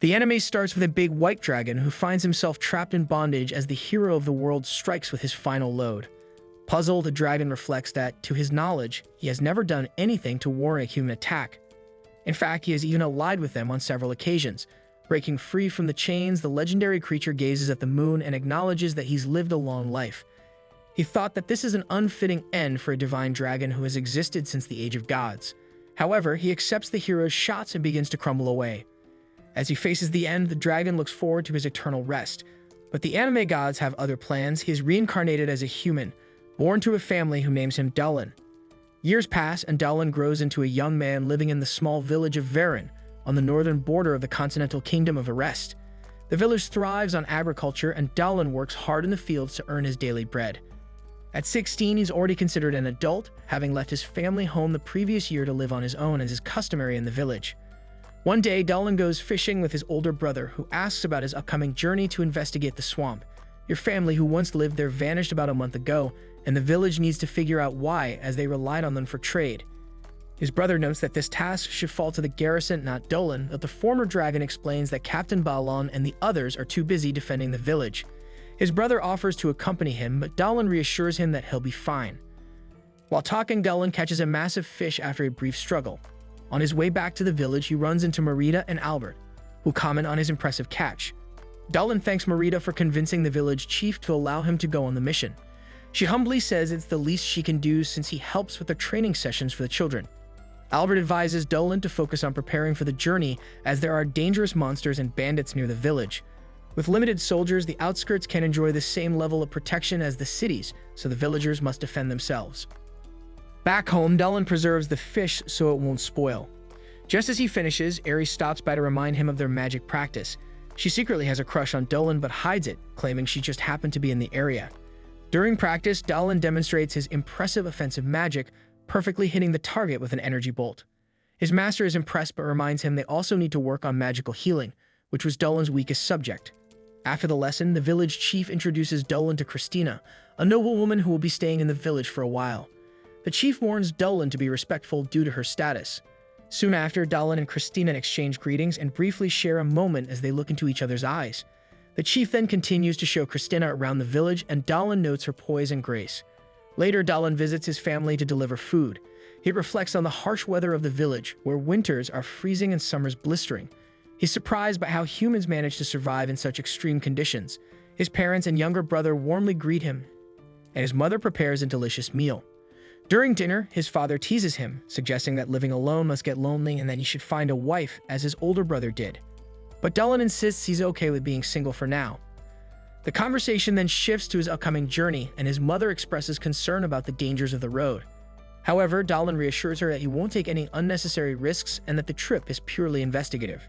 The anime starts with a big white dragon who finds himself trapped in bondage as the hero of the world strikes with his final load. Puzzled, the dragon reflects that, to his knowledge, he has never done anything to warrant a human attack. In fact, he has even allied with them on several occasions. Breaking free from the chains, the legendary creature gazes at the moon and acknowledges that he's lived a long life. He thought that this is an unfitting end for a divine dragon who has existed since the age of gods. However, he accepts the hero's shots and begins to crumble away. As he faces the end, the dragon looks forward to his eternal rest. But the anime gods have other plans. He is reincarnated as a human, born to a family who names him Dullin. Years pass, and Dullin grows into a young man living in the small village of Varen, on the northern border of the continental kingdom of Arrest. The village thrives on agriculture, and Dullin works hard in the fields to earn his daily bread. At 16, he's already considered an adult, having left his family home the previous year to live on his own as is customary in the village. One day, Dullin goes fishing with his older brother, who asks about his upcoming journey to investigate the swamp. Your family who once lived there vanished about a month ago, and the village needs to figure out why, as they relied on them for trade. His brother notes that this task should fall to the garrison, not Dullin, but the former dragon explains that Captain Balon and the others are too busy defending the village. His brother offers to accompany him, but Dullin reassures him that he'll be fine. While talking, Dullin catches a massive fish after a brief struggle. On his way back to the village, he runs into Marita and Albert, who comment on his impressive catch. Dullin thanks Marita for convincing the village chief to allow him to go on the mission. She humbly says it's the least she can do since he helps with the training sessions for the children. Albert advises Dullin to focus on preparing for the journey, as there are dangerous monsters and bandits near the village. With limited soldiers, the outskirts can enjoy the same level of protection as the cities, so the villagers must defend themselves. Back home, Dullin preserves the fish so it won't spoil. Just as he finishes, Ares stops by to remind him of their magic practice. She secretly has a crush on Dullin but hides it, claiming she just happened to be in the area. During practice, Dullin demonstrates his impressive offensive magic, perfectly hitting the target with an energy bolt. His master is impressed but reminds him they also need to work on magical healing, which was Dullin's weakest subject. After the lesson, the village chief introduces Dullin to Christina, a noble woman who will be staying in the village for a while. The chief warns Dullin to be respectful due to her status. Soon after, Dullin and Christina exchange greetings and briefly share a moment as they look into each other's eyes. The chief then continues to show Christina around the village, and Dullin notes her poise and grace. Later, Dullin visits his family to deliver food. He reflects on the harsh weather of the village, where winters are freezing and summers blistering. He's surprised by how humans manage to survive in such extreme conditions. His parents and younger brother warmly greet him, and his mother prepares a delicious meal. During dinner, his father teases him, suggesting that living alone must get lonely and that he should find a wife, as his older brother did. But Dullin insists he's okay with being single for now. The conversation then shifts to his upcoming journey, and his mother expresses concern about the dangers of the road. However, Dullin reassures her that he won't take any unnecessary risks and that the trip is purely investigative.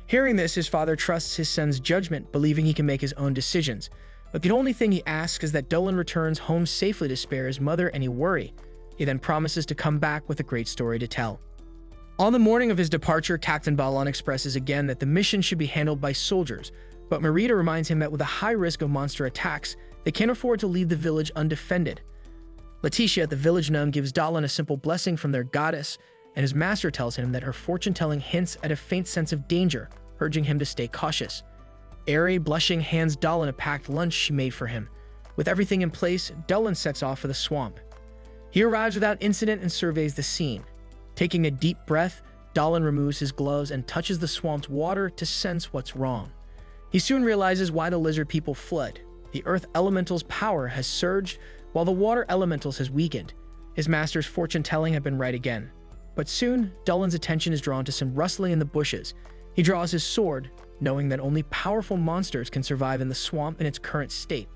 Hearing this, his father trusts his son's judgment, believing he can make his own decisions. But the only thing he asks is that Dullin returns home safely to spare his mother any worry. He then promises to come back with a great story to tell. On the morning of his departure, Captain Balon expresses again that the mission should be handled by soldiers, but Marita reminds him that with a high risk of monster attacks, they can't afford to leave the village undefended. Letitia, the village gnome, gives Dullin a simple blessing from their goddess, and his master tells him that her fortune-telling hints at a faint sense of danger, urging him to stay cautious. Airy, blushing, hands Dullin a packed lunch she made for him. With everything in place, Dullin sets off for the swamp. He arrives without incident and surveys the scene. Taking a deep breath, Dullin removes his gloves and touches the swamp's water to sense what's wrong. He soon realizes why the lizard people fled. The earth elemental's power has surged, while the water elementals has weakened. His master's fortune-telling had been right again. But soon, Dullin's attention is drawn to some rustling in the bushes. He draws his sword, knowing that only powerful monsters can survive in the swamp in its current state.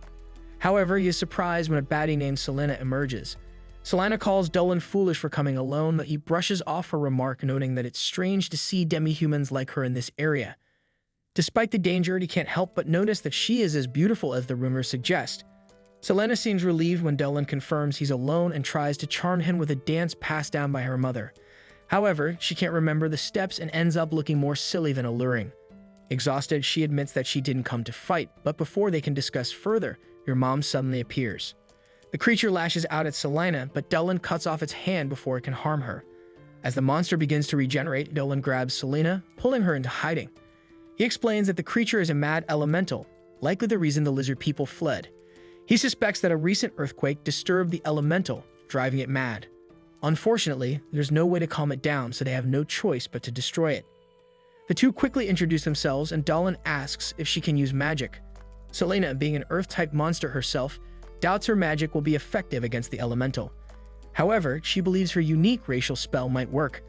However, he is surprised when a baddie named Selena emerges. Selena calls Dullin foolish for coming alone, but he brushes off her remark, noting that it's strange to see demi-humans like her in this area. Despite the danger, he can't help but notice that she is as beautiful as the rumors suggest. Selena seems relieved when Dullin confirms he's alone and tries to charm him with a dance passed down by her mother. However, she can't remember the steps and ends up looking more silly than alluring. Exhausted, she admits that she didn't come to fight, but before they can discuss further, your mom suddenly appears. The creature lashes out at Selena, but Dullin cuts off its hand before it can harm her. As the monster begins to regenerate, Dullin grabs Selena, pulling her into hiding. He explains that the creature is a mad elemental, likely the reason the lizard people fled. He suspects that a recent earthquake disturbed the elemental, driving it mad. Unfortunately, there's no way to calm it down, so they have no choice but to destroy it. The two quickly introduce themselves, and Dahlin asks if she can use magic. Selena, being an earth-type monster herself, doubts her magic will be effective against the elemental. However, she believes her unique racial spell might work.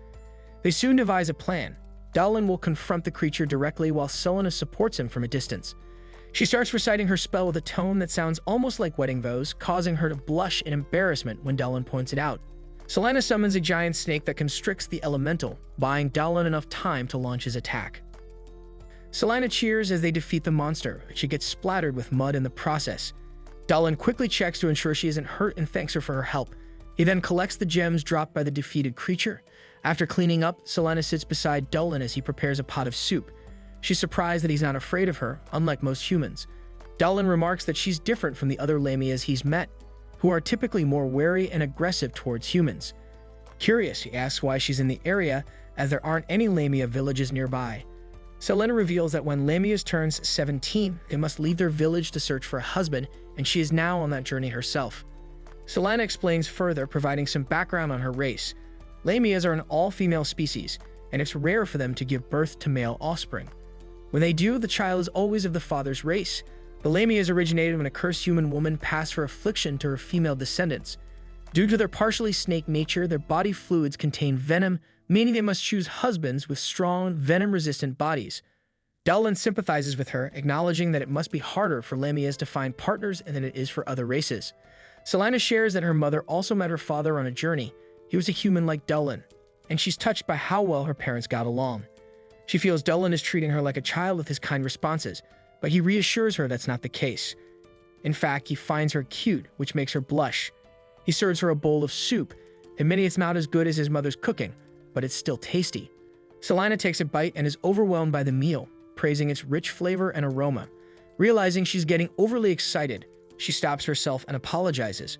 They soon devise a plan. Dahlin will confront the creature directly while Selena supports him from a distance. She starts reciting her spell with a tone that sounds almost like wedding vows, causing her to blush in embarrassment when Dahlin points it out. Selena summons a giant snake that constricts the elemental, buying Dahlin enough time to launch his attack. Selena cheers as they defeat the monster, but she gets splattered with mud in the process. Dahlin quickly checks to ensure she isn't hurt and thanks her for her help. He then collects the gems dropped by the defeated creature. After cleaning up, Selena sits beside Dahlin as he prepares a pot of soup. She's surprised that he's not afraid of her, unlike most humans. Dahlin remarks that she's different from the other Lamias he's met, who are typically more wary and aggressive towards humans. Curious, he asks why she's in the area, as there aren't any Lamia villages nearby. Selena reveals that when Lamias turns 17, they must leave their village to search for a husband, and she is now on that journey herself. Selena explains further, providing some background on her race. Lamias are an all-female species, and it's rare for them to give birth to male offspring. When they do, the child is always of the father's race. The Lamias originated when a cursed human woman passed her affliction to her female descendants. Due to their partially snake nature, their body fluids contain venom, meaning they must choose husbands with strong, venom-resistant bodies. Dahlin sympathizes with her, acknowledging that it must be harder for Lamias to find partners than it is for other races. Selena shares that her mother also met her father on a journey. He was a human like Dahlin, and she's touched by how well her parents got along. She feels Dahlin is treating her like a child with his kind responses, but he reassures her that's not the case. In fact, he finds her cute, which makes her blush. He serves her a bowl of soup, admitting it's not as good as his mother's cooking, but it's still tasty. Selena takes a bite and is overwhelmed by the meal, praising its rich flavor and aroma. Realizing she's getting overly excited, she stops herself and apologizes.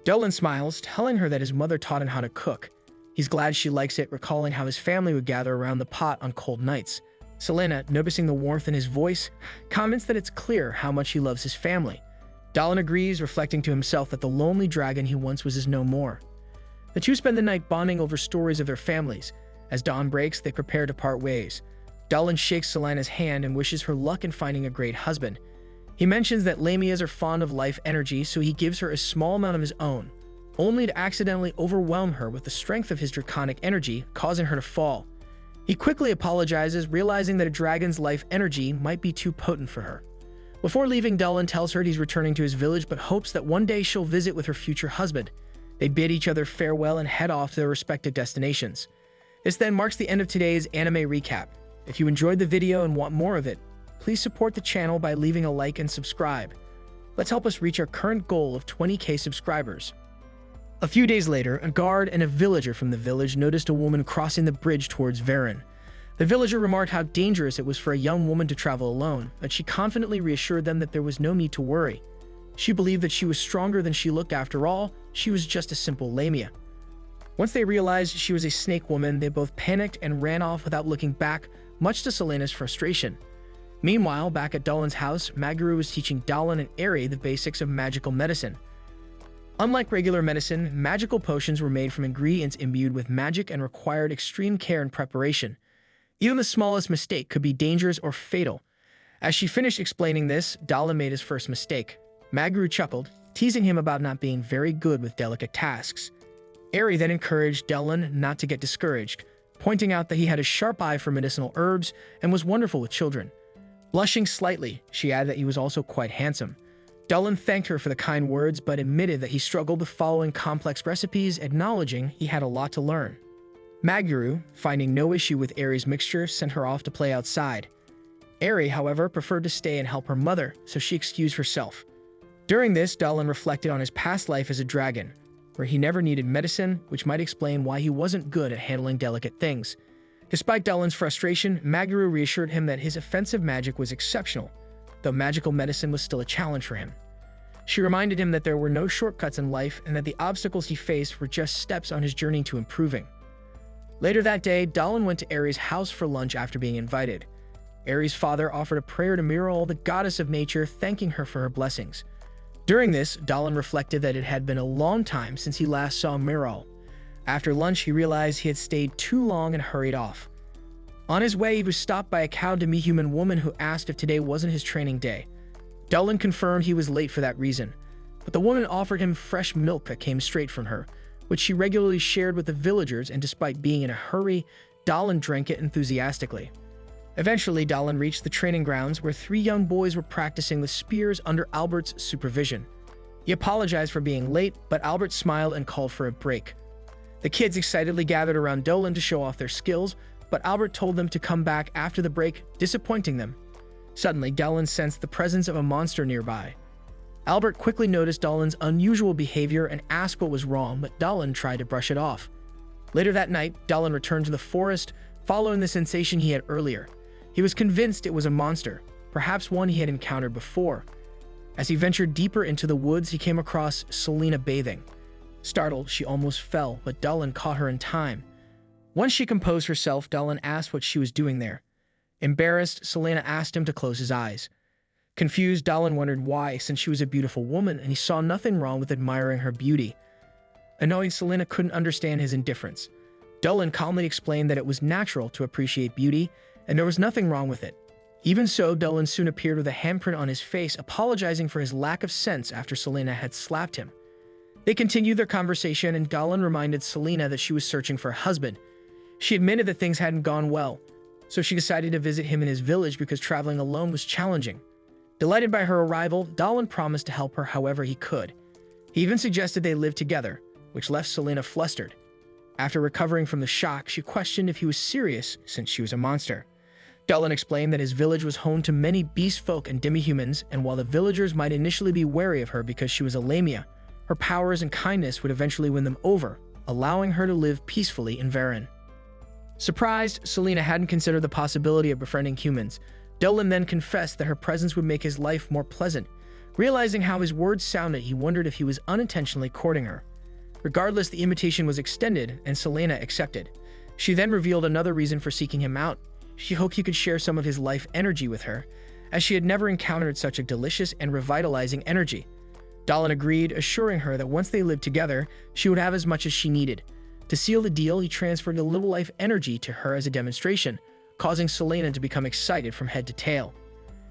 Dahlin smiles, telling her that his mother taught him how to cook. He's glad she likes it, recalling how his family would gather around the pot on cold nights. Selena, noticing the warmth in his voice, comments that it's clear how much he loves his family. Dahlin agrees, reflecting to himself that the lonely dragon he once was is no more. The two spend the night bonding over stories of their families. As dawn breaks, they prepare to part ways. Dahlin shakes Selena's hand and wishes her luck in finding a great husband. He mentions that Lamias are fond of life energy, so he gives her a small amount of his own, only to accidentally overwhelm her with the strength of his draconic energy, causing her to fall. He quickly apologizes, realizing that a dragon's life energy might be too potent for her. Before leaving, Dahlin tells her he's returning to his village, but hopes that one day she'll visit with her future husband. They bid each other farewell and head off to their respective destinations. This then marks the end of today's anime recap. If you enjoyed the video and want more of it, please support the channel by leaving a like and subscribe. Let's help us reach our current goal of 20,000 subscribers. A few days later, a guard and a villager from the village noticed a woman crossing the bridge towards Varen. The villager remarked how dangerous it was for a young woman to travel alone, but she confidently reassured them that there was no need to worry. She believed that she was stronger than she looked. After all, she was just a simple Lamia. Once they realized she was a snake woman, they both panicked and ran off without looking back, much to Selena's frustration. Meanwhile, back at Dahlin's house, Maguru was teaching Dahlin and Eri the basics of magical medicine. Unlike regular medicine, magical potions were made from ingredients imbued with magic and required extreme care and preparation. Even the smallest mistake could be dangerous or fatal. As she finished explaining this, Dahlin made his first mistake. Maguru chuckled, teasing him about not being very good with delicate tasks. Eri then encouraged Dahlin not to get discouraged, pointing out that he had a sharp eye for medicinal herbs and was wonderful with children. Blushing slightly, she added that he was also quite handsome. Dahlin thanked her for the kind words, but admitted that he struggled with following complex recipes, acknowledging he had a lot to learn. Maguru, finding no issue with Eri's mixture, sent her off to play outside. Eri, however, preferred to stay and help her mother, so she excused herself. During this, Dahlin reflected on his past life as a dragon, where he never needed medicine, which might explain why he wasn't good at handling delicate things. Despite Dahlin's frustration, Maguru reassured him that his offensive magic was exceptional, though magical medicine was still a challenge for him. She reminded him that there were no shortcuts in life and that the obstacles he faced were just steps on his journey to improving. Later that day, Dahlin went to Eri's house for lunch after being invited. Aries' father offered a prayer to Miral, the goddess of nature, thanking her for her blessings. During this, Dahlin reflected that it had been a long time since he last saw Miral. After lunch, he realized he had stayed too long and hurried off. On his way, he was stopped by a cowed demi-human woman who asked if today wasn't his training day. Dahlin confirmed he was late for that reason, but the woman offered him fresh milk that came straight from her, which she regularly shared with the villagers, and despite being in a hurry, Dahlin drank it enthusiastically. Eventually, Dahlin reached the training grounds where 3 young boys were practicing the spears under Albert's supervision. He apologized for being late, but Albert smiled and called for a break. The kids excitedly gathered around Dahlin to show off their skills, but Albert told them to come back after the break, disappointing them. Suddenly, Dahlin sensed the presence of a monster nearby. Albert quickly noticed Dahlin's unusual behavior and asked what was wrong, but Dahlin tried to brush it off. Later that night, Dahlin returned to the forest, following the sensation he had earlier. He was convinced it was a monster, perhaps one he had encountered before. As he ventured deeper into the woods, he came across Selena bathing. Startled, she almost fell, but Dahlin caught her in time. Once she composed herself, Dahlin asked what she was doing there. Embarrassed, Selena asked him to close his eyes. Confused, Dahlin wondered why, since she was a beautiful woman and he saw nothing wrong with admiring her beauty. Annoyed, Selena couldn't understand his indifference. Dahlin calmly explained that it was natural to appreciate beauty, and there was nothing wrong with it. Even so, Dahlin soon appeared with a handprint on his face, apologizing for his lack of sense after Selena had slapped him. They continued their conversation, and Dahlin reminded Selena that she was searching for a husband. She admitted that things hadn't gone well, so she decided to visit him in his village because traveling alone was challenging. Delighted by her arrival, Dahlin promised to help her however he could. He even suggested they live together, which left Selena flustered. After recovering from the shock, she questioned if he was serious since she was a monster. Dahlin explained that his village was home to many beast folk and demi-humans, and while the villagers might initially be wary of her because she was a lamia, her powers and kindness would eventually win them over, allowing her to live peacefully in Varen. Surprised, Selena hadn't considered the possibility of befriending humans. Dahlin then confessed that her presence would make his life more pleasant. Realizing how his words sounded, he wondered if he was unintentionally courting her. Regardless, the invitation was extended, and Selena accepted. She then revealed another reason for seeking him out. She hoped he could share some of his life energy with her, as she had never encountered such a delicious and revitalizing energy. Dahlin agreed, assuring her that once they lived together, she would have as much as she needed. To seal the deal, he transferred a little life energy to her as a demonstration, causing Selena to become excited from head to tail.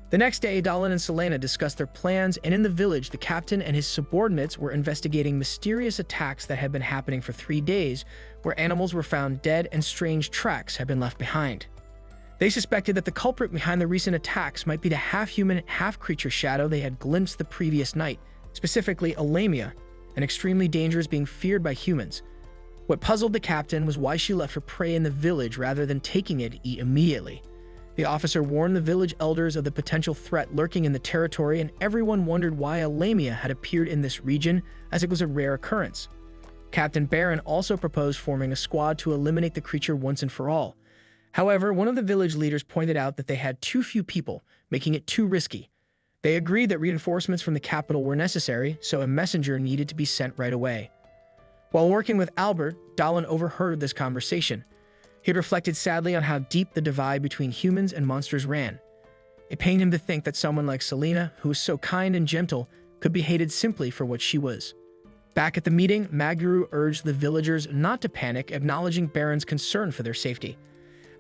The next day, Dahlin and Selena discussed their plans, and in the village, the captain and his subordinates were investigating mysterious attacks that had been happening for 3 days, where animals were found dead and strange tracks had been left behind. They suspected that the culprit behind the recent attacks might be the half-human, half-creature shadow they had glimpsed the previous night, specifically a lamia, an extremely dangerous being feared by humans. What puzzled the captain was why she left her prey in the village rather than taking it to eat immediately. The officer warned the village elders of the potential threat lurking in the territory, and everyone wondered why a lamia had appeared in this region, as it was a rare occurrence. Captain Baron also proposed forming a squad to eliminate the creature once and for all. However, one of the village leaders pointed out that they had too few people, making it too risky. They agreed that reinforcements from the capital were necessary, so a messenger needed to be sent right away. While working with Albert, Dahlin overheard this conversation. He had reflected sadly on how deep the divide between humans and monsters ran. It pained him to think that someone like Selena, who was so kind and gentle, could be hated simply for what she was. Back at the meeting, Maguru urged the villagers not to panic, acknowledging Baron's concern for their safety.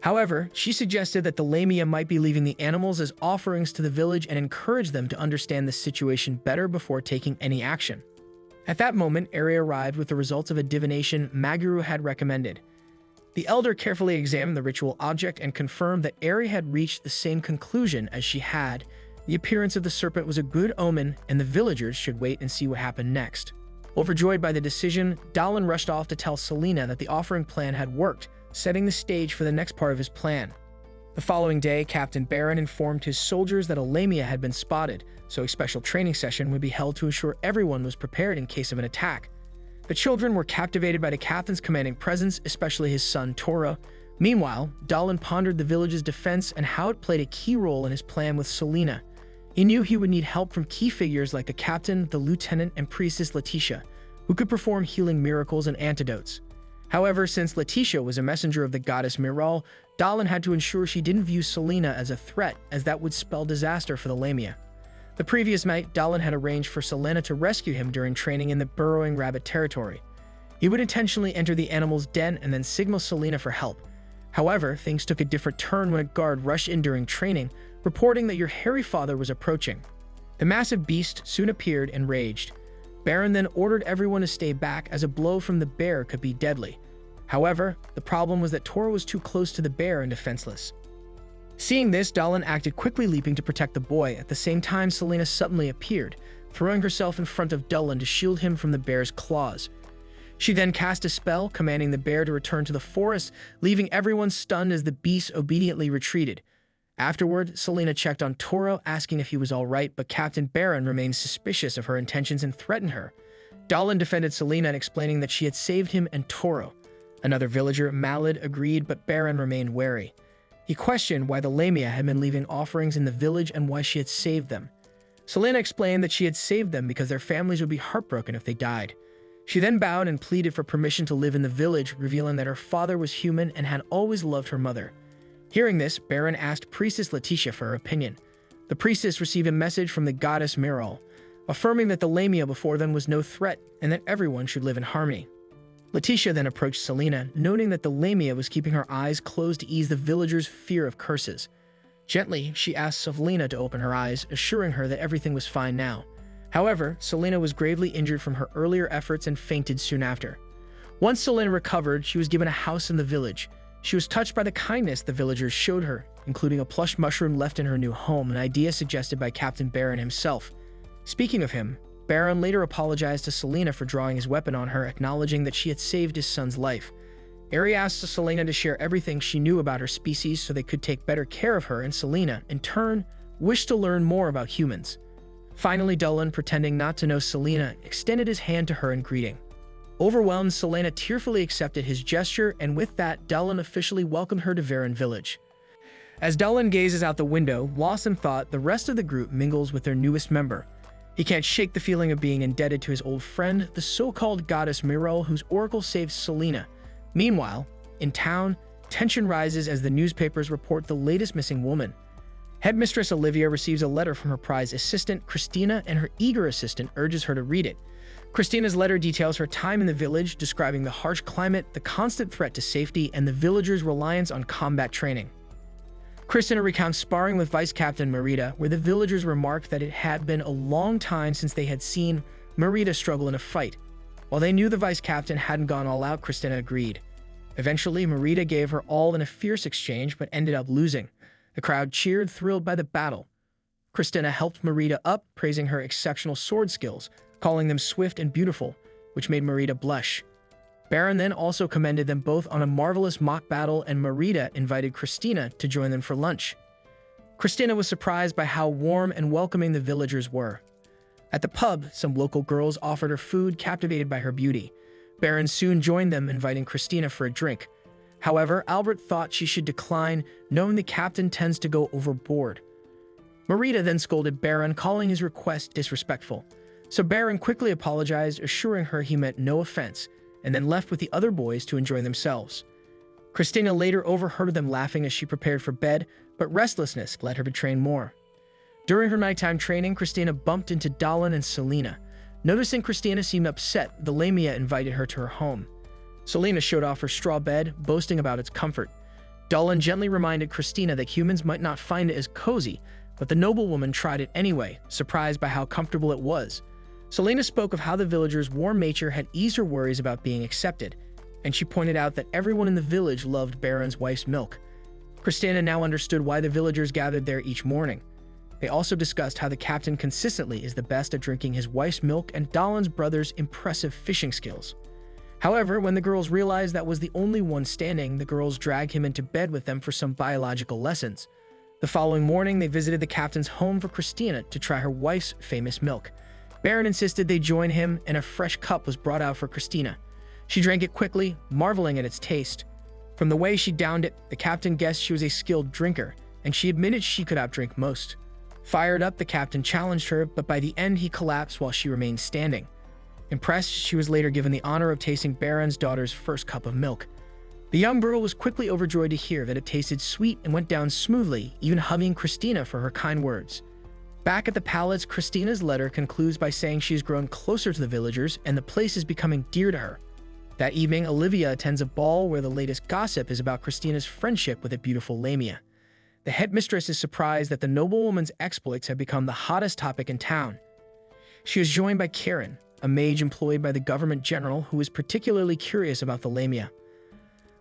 However, she suggested that the lamia might be leaving the animals as offerings to the village and encouraged them to understand the situation better before taking any action. At that moment, Ari arrived with the results of a divination Maguru had recommended. The elder carefully examined the ritual object and confirmed that Ari had reached the same conclusion as she had. The appearance of the serpent was a good omen, and the villagers should wait and see what happened next. Overjoyed by the decision, Dahlin rushed off to tell Selena that the offering plan had worked, setting the stage for the next part of his plan. The following day, Captain Baron informed his soldiers that a lamia had been spotted, so a special training session would be held to ensure everyone was prepared in case of an attack. The children were captivated by the captain's commanding presence, especially his son Toro. Meanwhile, Dahlin pondered the village's defense and how it played a key role in his plan with Selena. He knew he would need help from key figures like the captain, the lieutenant, and priestess Letitia, who could perform healing miracles and antidotes. However, since Letitia was a messenger of the goddess Miral, Dallin had to ensure she didn't view Selena as a threat, as that would spell disaster for the Lamia. The previous night, Dallin had arranged for Selena to rescue him during training in the burrowing rabbit territory. He would intentionally enter the animal's den and then signal Selena for help. However, things took a different turn when a guard rushed in during training, reporting that your hairy father was approaching. The massive beast soon appeared and raged. Baron then ordered everyone to stay back, as a blow from the bear could be deadly. However, the problem was that Toro was too close to the bear and defenseless. Seeing this, Dallin acted quickly, leaping to protect the boy. At the same time, Selena suddenly appeared, throwing herself in front of Dallin to shield him from the bear's claws. She then cast a spell, commanding the bear to return to the forest, leaving everyone stunned as the beast obediently retreated. Afterward, Selena checked on Toro, asking if he was all right, but Captain Baron remained suspicious of her intentions and threatened her. Dallin defended Selena, explaining that she had saved him and Toro. Another villager, Malad, agreed, but Baron remained wary. He questioned why the Lamia had been leaving offerings in the village and why she had saved them. Selena explained that she had saved them because their families would be heartbroken if they died. She then bowed and pleaded for permission to live in the village, revealing that her father was human and had always loved her mother. Hearing this, Baron asked Priestess Letitia for her opinion. The priestess received a message from the goddess Miral, affirming that the Lamia before them was no threat and that everyone should live in harmony. Letitia then approached Selena, noting that the Lamia was keeping her eyes closed to ease the villagers' fear of curses. Gently, she asked Selena to open her eyes, assuring her that everything was fine now. However, Selena was gravely injured from her earlier efforts and fainted soon after. Once Selena recovered, she was given a house in the village. She was touched by the kindness the villagers showed her, including a plush mushroom left in her new home, an idea suggested by Captain Baron himself. Speaking of him, Baron later apologized to Selena for drawing his weapon on her, acknowledging that she had saved his son's life. Eri asked Selena to share everything she knew about her species so they could take better care of her, and Selena, in turn, wished to learn more about humans. Finally, Dallin, pretending not to know Selena, extended his hand to her in greeting. Overwhelmed, Selena tearfully accepted his gesture, and with that, Dallin officially welcomed her to Varan village. As Dallin gazes out the window, lost in thought, the rest of the group mingles with their newest member. He can't shake the feeling of being indebted to his old friend, the so-called goddess Miral, whose oracle saved Selena. Meanwhile, in town, tension rises as the newspapers report the latest missing woman. Headmistress Olivia receives a letter from her prized assistant, Christina, and her eager assistant urges her to read it. Christina's letter details her time in the village, describing the harsh climate, the constant threat to safety, and the villagers' reliance on combat training. Christina recounts sparring with Vice Captain Merida, where the villagers remarked that it had been a long time since they had seen Merida struggle in a fight. While they knew the Vice Captain hadn't gone all out, Christina agreed. Eventually, Merida gave her all in a fierce exchange, but ended up losing. The crowd cheered, thrilled by the battle. Christina helped Merida up, praising her exceptional sword skills, calling them swift and beautiful, which made Merida blush. Baron then also commended them both on a marvelous mock battle, and Merida invited Christina to join them for lunch. Christina was surprised by how warm and welcoming the villagers were. At the pub, some local girls offered her food, captivated by her beauty. Baron soon joined them, inviting Christina for a drink. However, Albert thought she should decline, knowing the captain tends to go overboard. Merida then scolded Baron, calling his request disrespectful. So Baron quickly apologized, assuring her he meant no offense, and then left with the other boys to enjoy themselves. Christina later overheard them laughing as she prepared for bed, but restlessness led her to train more. During her nighttime training, Christina bumped into Dallin and Selena. Noticing Christina seemed upset, the Lamia invited her to her home. Selena showed off her straw bed, boasting about its comfort. Dallin gently reminded Christina that humans might not find it as cozy, but the noblewoman tried it anyway, surprised by how comfortable it was. Selena spoke of how the villagers' warm nature had eased her worries about being accepted, and she pointed out that everyone in the village loved Baron's wife's milk. Christina now understood why the villagers gathered there each morning. They also discussed how the captain consistently is the best at drinking his wife's milk and Dallin's brother's impressive fishing skills. However, when the girls realized that was the only one standing, the girls dragged him into bed with them for some biological lessons. The following morning, they visited the captain's home for Christina to try her wife's famous milk. Baron insisted they join him, and a fresh cup was brought out for Christina. She drank it quickly, marveling at its taste. From the way she downed it, the captain guessed she was a skilled drinker, and she admitted she could outdrink most. Fired up, the captain challenged her, but by the end he collapsed while she remained standing. Impressed, she was later given the honor of tasting Baron's daughter's first cup of milk. The young girl was quickly overjoyed to hear that it tasted sweet and went down smoothly, even hugging Christina for her kind words. Back at the palace, Christina's letter concludes by saying she has grown closer to the villagers and the place is becoming dear to her. That evening, Olivia attends a ball where the latest gossip is about Christina's friendship with a beautiful Lamia. The headmistress is surprised that the noblewoman's exploits have become the hottest topic in town. She is joined by Karen, a mage employed by the government general who is particularly curious about the Lamia.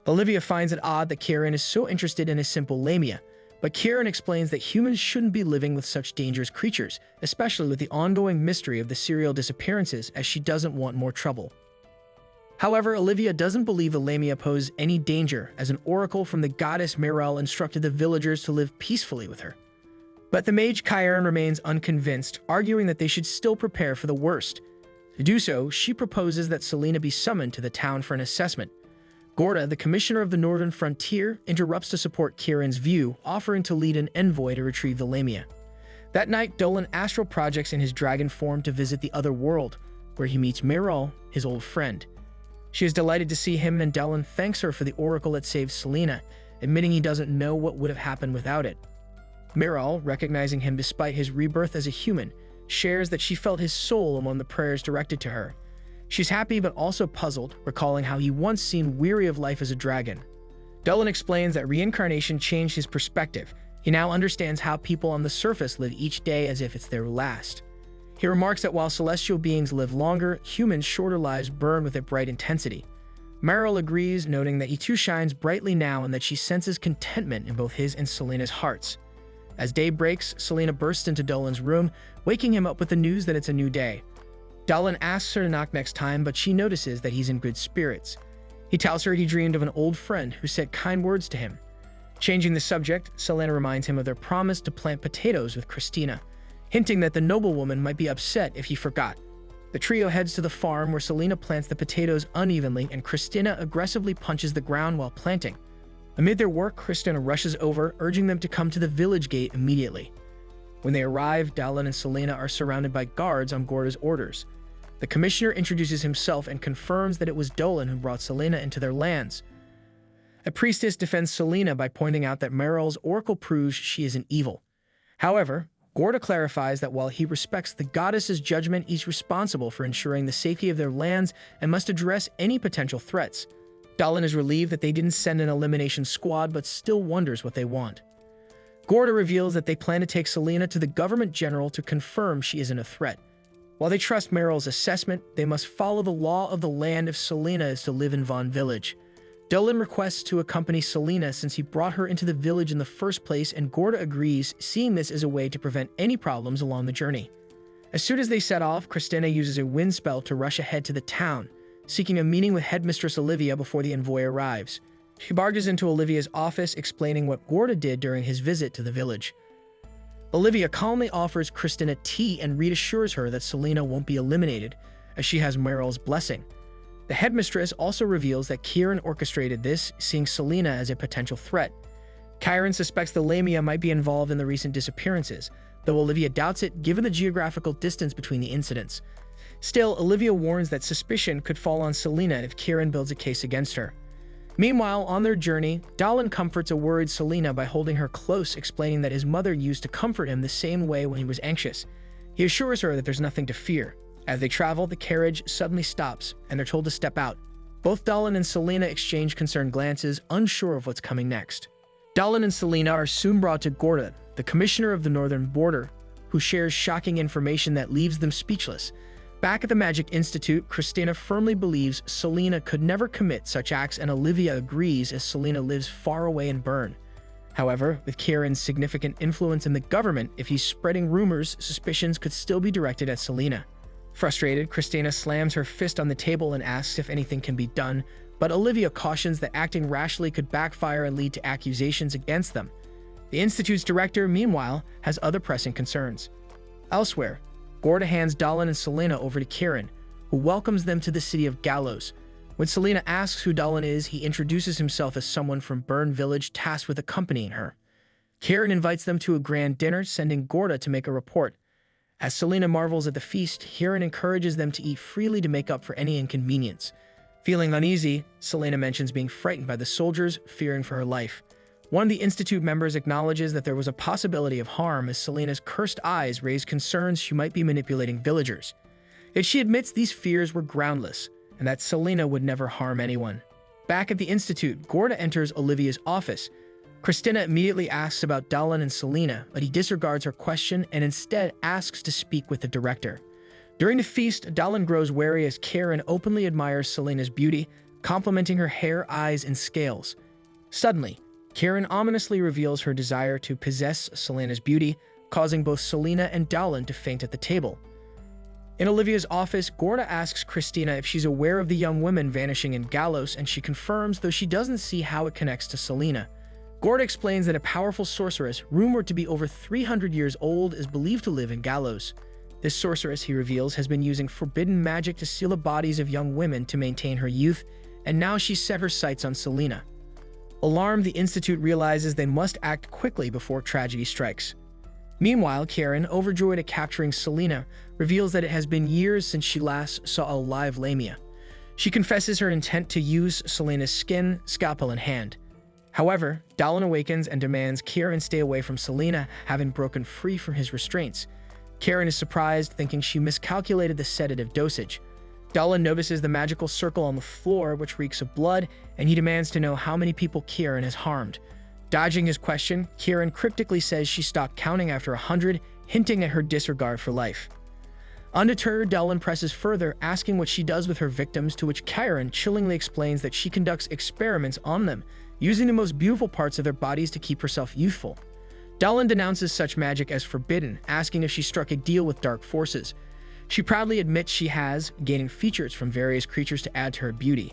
Olivia finds it odd that Karen is so interested in a simple Lamia, but Karen explains that humans shouldn't be living with such dangerous creatures, especially with the ongoing mystery of the serial disappearances, as she doesn't want more trouble. However, Olivia doesn't believe the Lamia pose any danger, as an oracle from the goddess Merel instructed the villagers to live peacefully with her. But the mage Karen remains unconvinced, arguing that they should still prepare for the worst. To do so, she proposes that Selena be summoned to the town for an assessment. Gorda, the commissioner of the northern frontier, interrupts to support Karen's view, offering to lead an envoy to retrieve the Lamia. That night, Dolan astral projects in his dragon form to visit the other world, where he meets Merel, his old friend. She is delighted to see him, and Dolan thanks her for the oracle that saved Selena, admitting he doesn't know what would have happened without it. Merel, recognizing him despite his rebirth as a human, shares that she felt his soul among the prayers directed to her. She's happy but also puzzled, recalling how he once seemed weary of life as a dragon. Dolan explains that reincarnation changed his perspective. He now understands how people on the surface live each day as if it's their last. He remarks that while celestial beings live longer, humans' shorter lives burn with a bright intensity. Merel agrees, noting that he too shines brightly now and that she senses contentment in both his and Selena's hearts. As day breaks, Selena bursts into Dolan's room, waking him up with the news that it's a new day. Dolan asks her to knock next time, but she notices that he's in good spirits. He tells her he dreamed of an old friend who said kind words to him. Changing the subject, Selena reminds him of their promise to plant potatoes with Christina, hinting that the noblewoman might be upset if he forgot. The trio heads to the farm where Selena plants the potatoes unevenly and Christina aggressively punches the ground while planting. Amid their work, Christina rushes over, urging them to come to the village gate immediately. When they arrive, Dolan and Selena are surrounded by guards on Gorda's orders. The commissioner introduces himself and confirms that it was Dolan who brought Selena into their lands. A priestess defends Selena by pointing out that Merel's oracle proves she is an evil. However, Gorda clarifies that while he respects the goddess's judgment, he's responsible for ensuring the safety of their lands and must address any potential threats. Dolan is relieved that they didn't send an elimination squad, but still wonders what they want. Gorda reveals that they plan to take Selena to the government general to confirm she isn't a threat. While they trust Merel's assessment, they must follow the law of the land if Selena is to live in Vaughn Village. Dolan requests to accompany Selena since he brought her into the village in the first place, and Gorda agrees, seeing this as a way to prevent any problems along the journey. As soon as they set off, Christina uses a wind spell to rush ahead to the town, seeking a meeting with Headmistress Olivia before the envoy arrives. She barges into Olivia's office, explaining what Gorda did during his visit to the village. Olivia calmly offers Christina tea and reassures her that Selena won't be eliminated, as she has Merel's blessing. The headmistress also reveals that Kieran orchestrated this, seeing Selena as a potential threat. Kieran suspects the Lamia might be involved in the recent disappearances, though Olivia doubts it given the geographical distance between the incidents. Still, Olivia warns that suspicion could fall on Selena if Kieran builds a case against her. Meanwhile, on their journey, Dolan comforts a worried Selena by holding her close, explaining that his mother used to comfort him the same way when he was anxious. He assures her that there's nothing to fear. As they travel, the carriage suddenly stops, and they're told to step out. Both Dolan and Selena exchange concerned glances, unsure of what's coming next. Dolan and Selena are soon brought to Gorda, the commissioner of the northern border, who shares shocking information that leaves them speechless. Back at the Magic Institute, Christina firmly believes Selena could never commit such acts, and Olivia agrees as Selena lives far away in Bern. However, with Kieran's significant influence in the government, if he's spreading rumors, suspicions could still be directed at Selena. Frustrated, Christina slams her fist on the table and asks if anything can be done, but Olivia cautions that acting rashly could backfire and lead to accusations against them. The Institute's director, meanwhile, has other pressing concerns. Elsewhere, Gorda hands Dolan and Selena over to Kieran, who welcomes them to the city of Gallows. When Selena asks who Dolan is, he introduces himself as someone from Bern Village tasked with accompanying her. Kieran invites them to a grand dinner, sending Gorda to make a report. As Selena marvels at the feast, Kieran encourages them to eat freely to make up for any inconvenience. Feeling uneasy, Selena mentions being frightened by the soldiers, fearing for her life. One of the Institute members acknowledges that there was a possibility of harm as Selena's cursed eyes raised concerns she might be manipulating villagers. Yet she admits these fears were groundless, and that Selena would never harm anyone. Back at the Institute, Gorda enters Olivia's office. Christina immediately asks about Dahlin and Selena, but he disregards her question and instead asks to speak with the director. During the feast, Dahlin grows wary as Karen openly admires Selena's beauty, complimenting her hair, eyes, and scales. Suddenly, Karen ominously reveals her desire to possess Selena's beauty, causing both Selena and Dahlin to faint at the table. In Olivia's office, Gorda asks Christina if she's aware of the young women vanishing in Galos, and she confirms, though she doesn't see how it connects to Selena. Gorda explains that a powerful sorceress, rumored to be over 300 years old, is believed to live in Galos. This sorceress, he reveals, has been using forbidden magic to steal the bodies of young women to maintain her youth, and now she's set her sights on Selena. Alarmed, the Institute realizes they must act quickly before tragedy strikes. Meanwhile, Karen, overjoyed at capturing Selena, reveals that it has been years since she last saw a live lamia. She confesses her intent to use Selena's skin, scalpel, and hand. However, Dahlin awakens and demands Karen stay away from Selena, having broken free from his restraints. Karen is surprised, thinking she miscalculated the sedative dosage. Dahlin notices the magical circle on the floor, which reeks of blood, and he demands to know how many people Karen has harmed. Dodging his question, Karen cryptically says she stopped counting after 100, hinting at her disregard for life. Undeterred, Dahlin presses further, asking what she does with her victims, to which Karen chillingly explains that she conducts experiments on them, using the most beautiful parts of their bodies to keep herself youthful. Dahlin denounces such magic as forbidden, asking if she struck a deal with dark forces. She proudly admits she has, gaining features from various creatures to add to her beauty.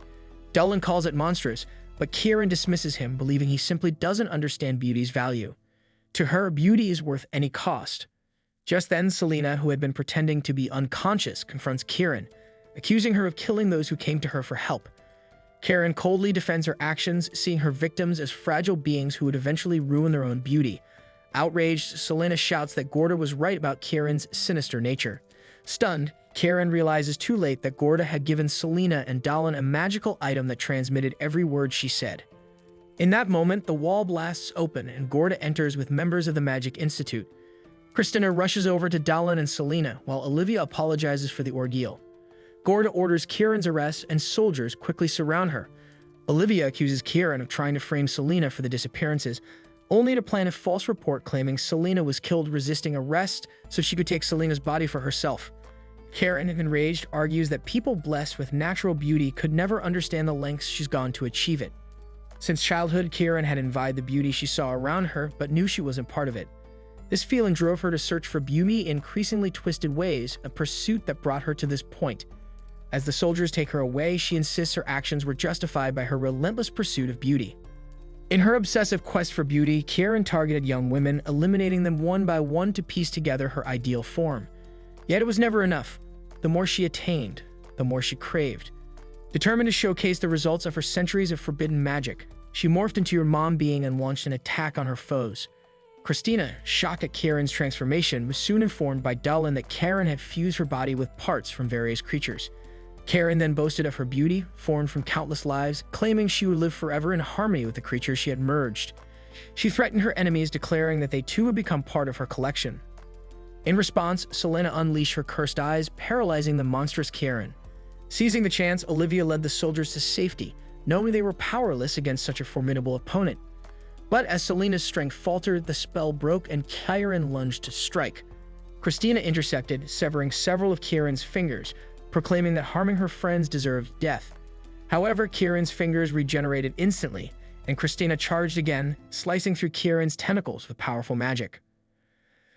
Dahlin calls it monstrous, but Karen dismisses him, believing he simply doesn't understand beauty's value. To her, beauty is worth any cost. Just then, Selena, who had been pretending to be unconscious, confronts Karen, accusing her of killing those who came to her for help. Karen coldly defends her actions, seeing her victims as fragile beings who would eventually ruin their own beauty. Outraged, Selena shouts that Gorda was right about Karen's sinister nature. Stunned, Karen realizes too late that Gorda had given Selena and Dahlin a magical item that transmitted every word she said. In that moment, the wall blasts open and Gorda enters with members of the Magic Institute. Christina rushes over to Dahlin and Selena, while Olivia apologizes for the ordeal. Gorda orders Karen's arrest, and soldiers quickly surround her. Olivia accuses Karen of trying to frame Selena for the disappearances, only to plant a false report claiming Selena was killed resisting arrest so she could take Selena's body for herself. Karen, enraged, argues that people blessed with natural beauty could never understand the lengths she's gone to achieve it. Since childhood, Karen had envied the beauty she saw around her, but knew she wasn't part of it. This feeling drove her to search for beauty in increasingly twisted ways, a pursuit that brought her to this point. As the soldiers take her away, she insists her actions were justified by her relentless pursuit of beauty. In her obsessive quest for beauty, Karen targeted young women, eliminating them one by one to piece together her ideal form. Yet it was never enough. The more she attained, the more she craved. Determined to showcase the results of her centuries of forbidden magic, she morphed into her mom being and launched an attack on her foes. Christina, shocked at Karen's transformation, was soon informed by Dahlin that Karen had fused her body with parts from various creatures. Karen then boasted of her beauty, formed from countless lives, claiming she would live forever in harmony with the creatures she had merged. She threatened her enemies, declaring that they too would become part of her collection. In response, Selena unleashed her cursed eyes, paralyzing the monstrous Karen. Seizing the chance, Olivia led the soldiers to safety, knowing they were powerless against such a formidable opponent. But as Selena's strength faltered, the spell broke and Karen lunged to strike. Christina intercepted, severing several of Karen's fingers, proclaiming that harming her friends deserved death. However, Karen's fingers regenerated instantly, and Christina charged again, slicing through Karen's tentacles with powerful magic.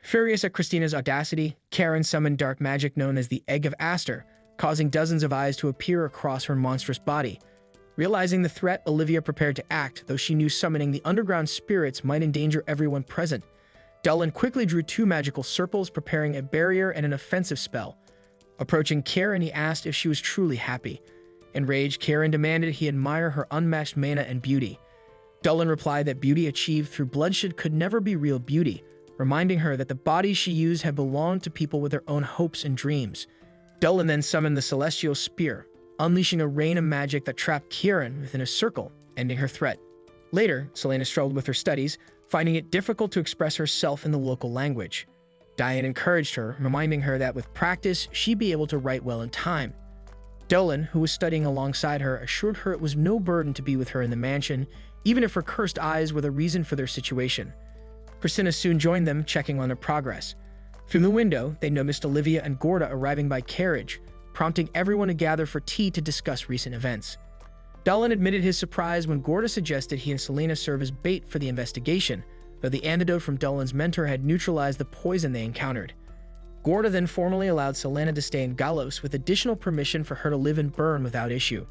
Furious at Christina's audacity, Karen summoned dark magic known as the Egg of Aster, causing dozens of eyes to appear across her monstrous body. Realizing the threat, Olivia prepared to act, though she knew summoning the underground spirits might endanger everyone present. Dahlin quickly drew two magical circles, preparing a barrier and an offensive spell. Approaching Karen, he asked if she was truly happy. Enraged, Karen demanded he admire her unmatched mana and beauty. Dahlin replied that beauty achieved through bloodshed could never be real beauty, reminding her that the bodies she used had belonged to people with their own hopes and dreams. Dahlin then summoned the Celestial Spear, unleashing a rain of magic that trapped Kieran within a circle, ending her threat. Later, Selena struggled with her studies, finding it difficult to express herself in the local language. Diane encouraged her, reminding her that with practice, she'd be able to write well in time. Dolan, who was studying alongside her, assured her it was no burden to be with her in the mansion, even if her cursed eyes were the reason for their situation. Christina soon joined them, checking on their progress. From the window, they noticed Olivia and Gorda arriving by carriage, prompting everyone to gather for tea to discuss recent events. Dolan admitted his surprise when Gorda suggested he and Selena serve as bait for the investigation, though the antidote from Dolan's mentor had neutralized the poison they encountered. Gorda then formally allowed Selena to stay in Galos with additional permission for her to live in Bern without issue.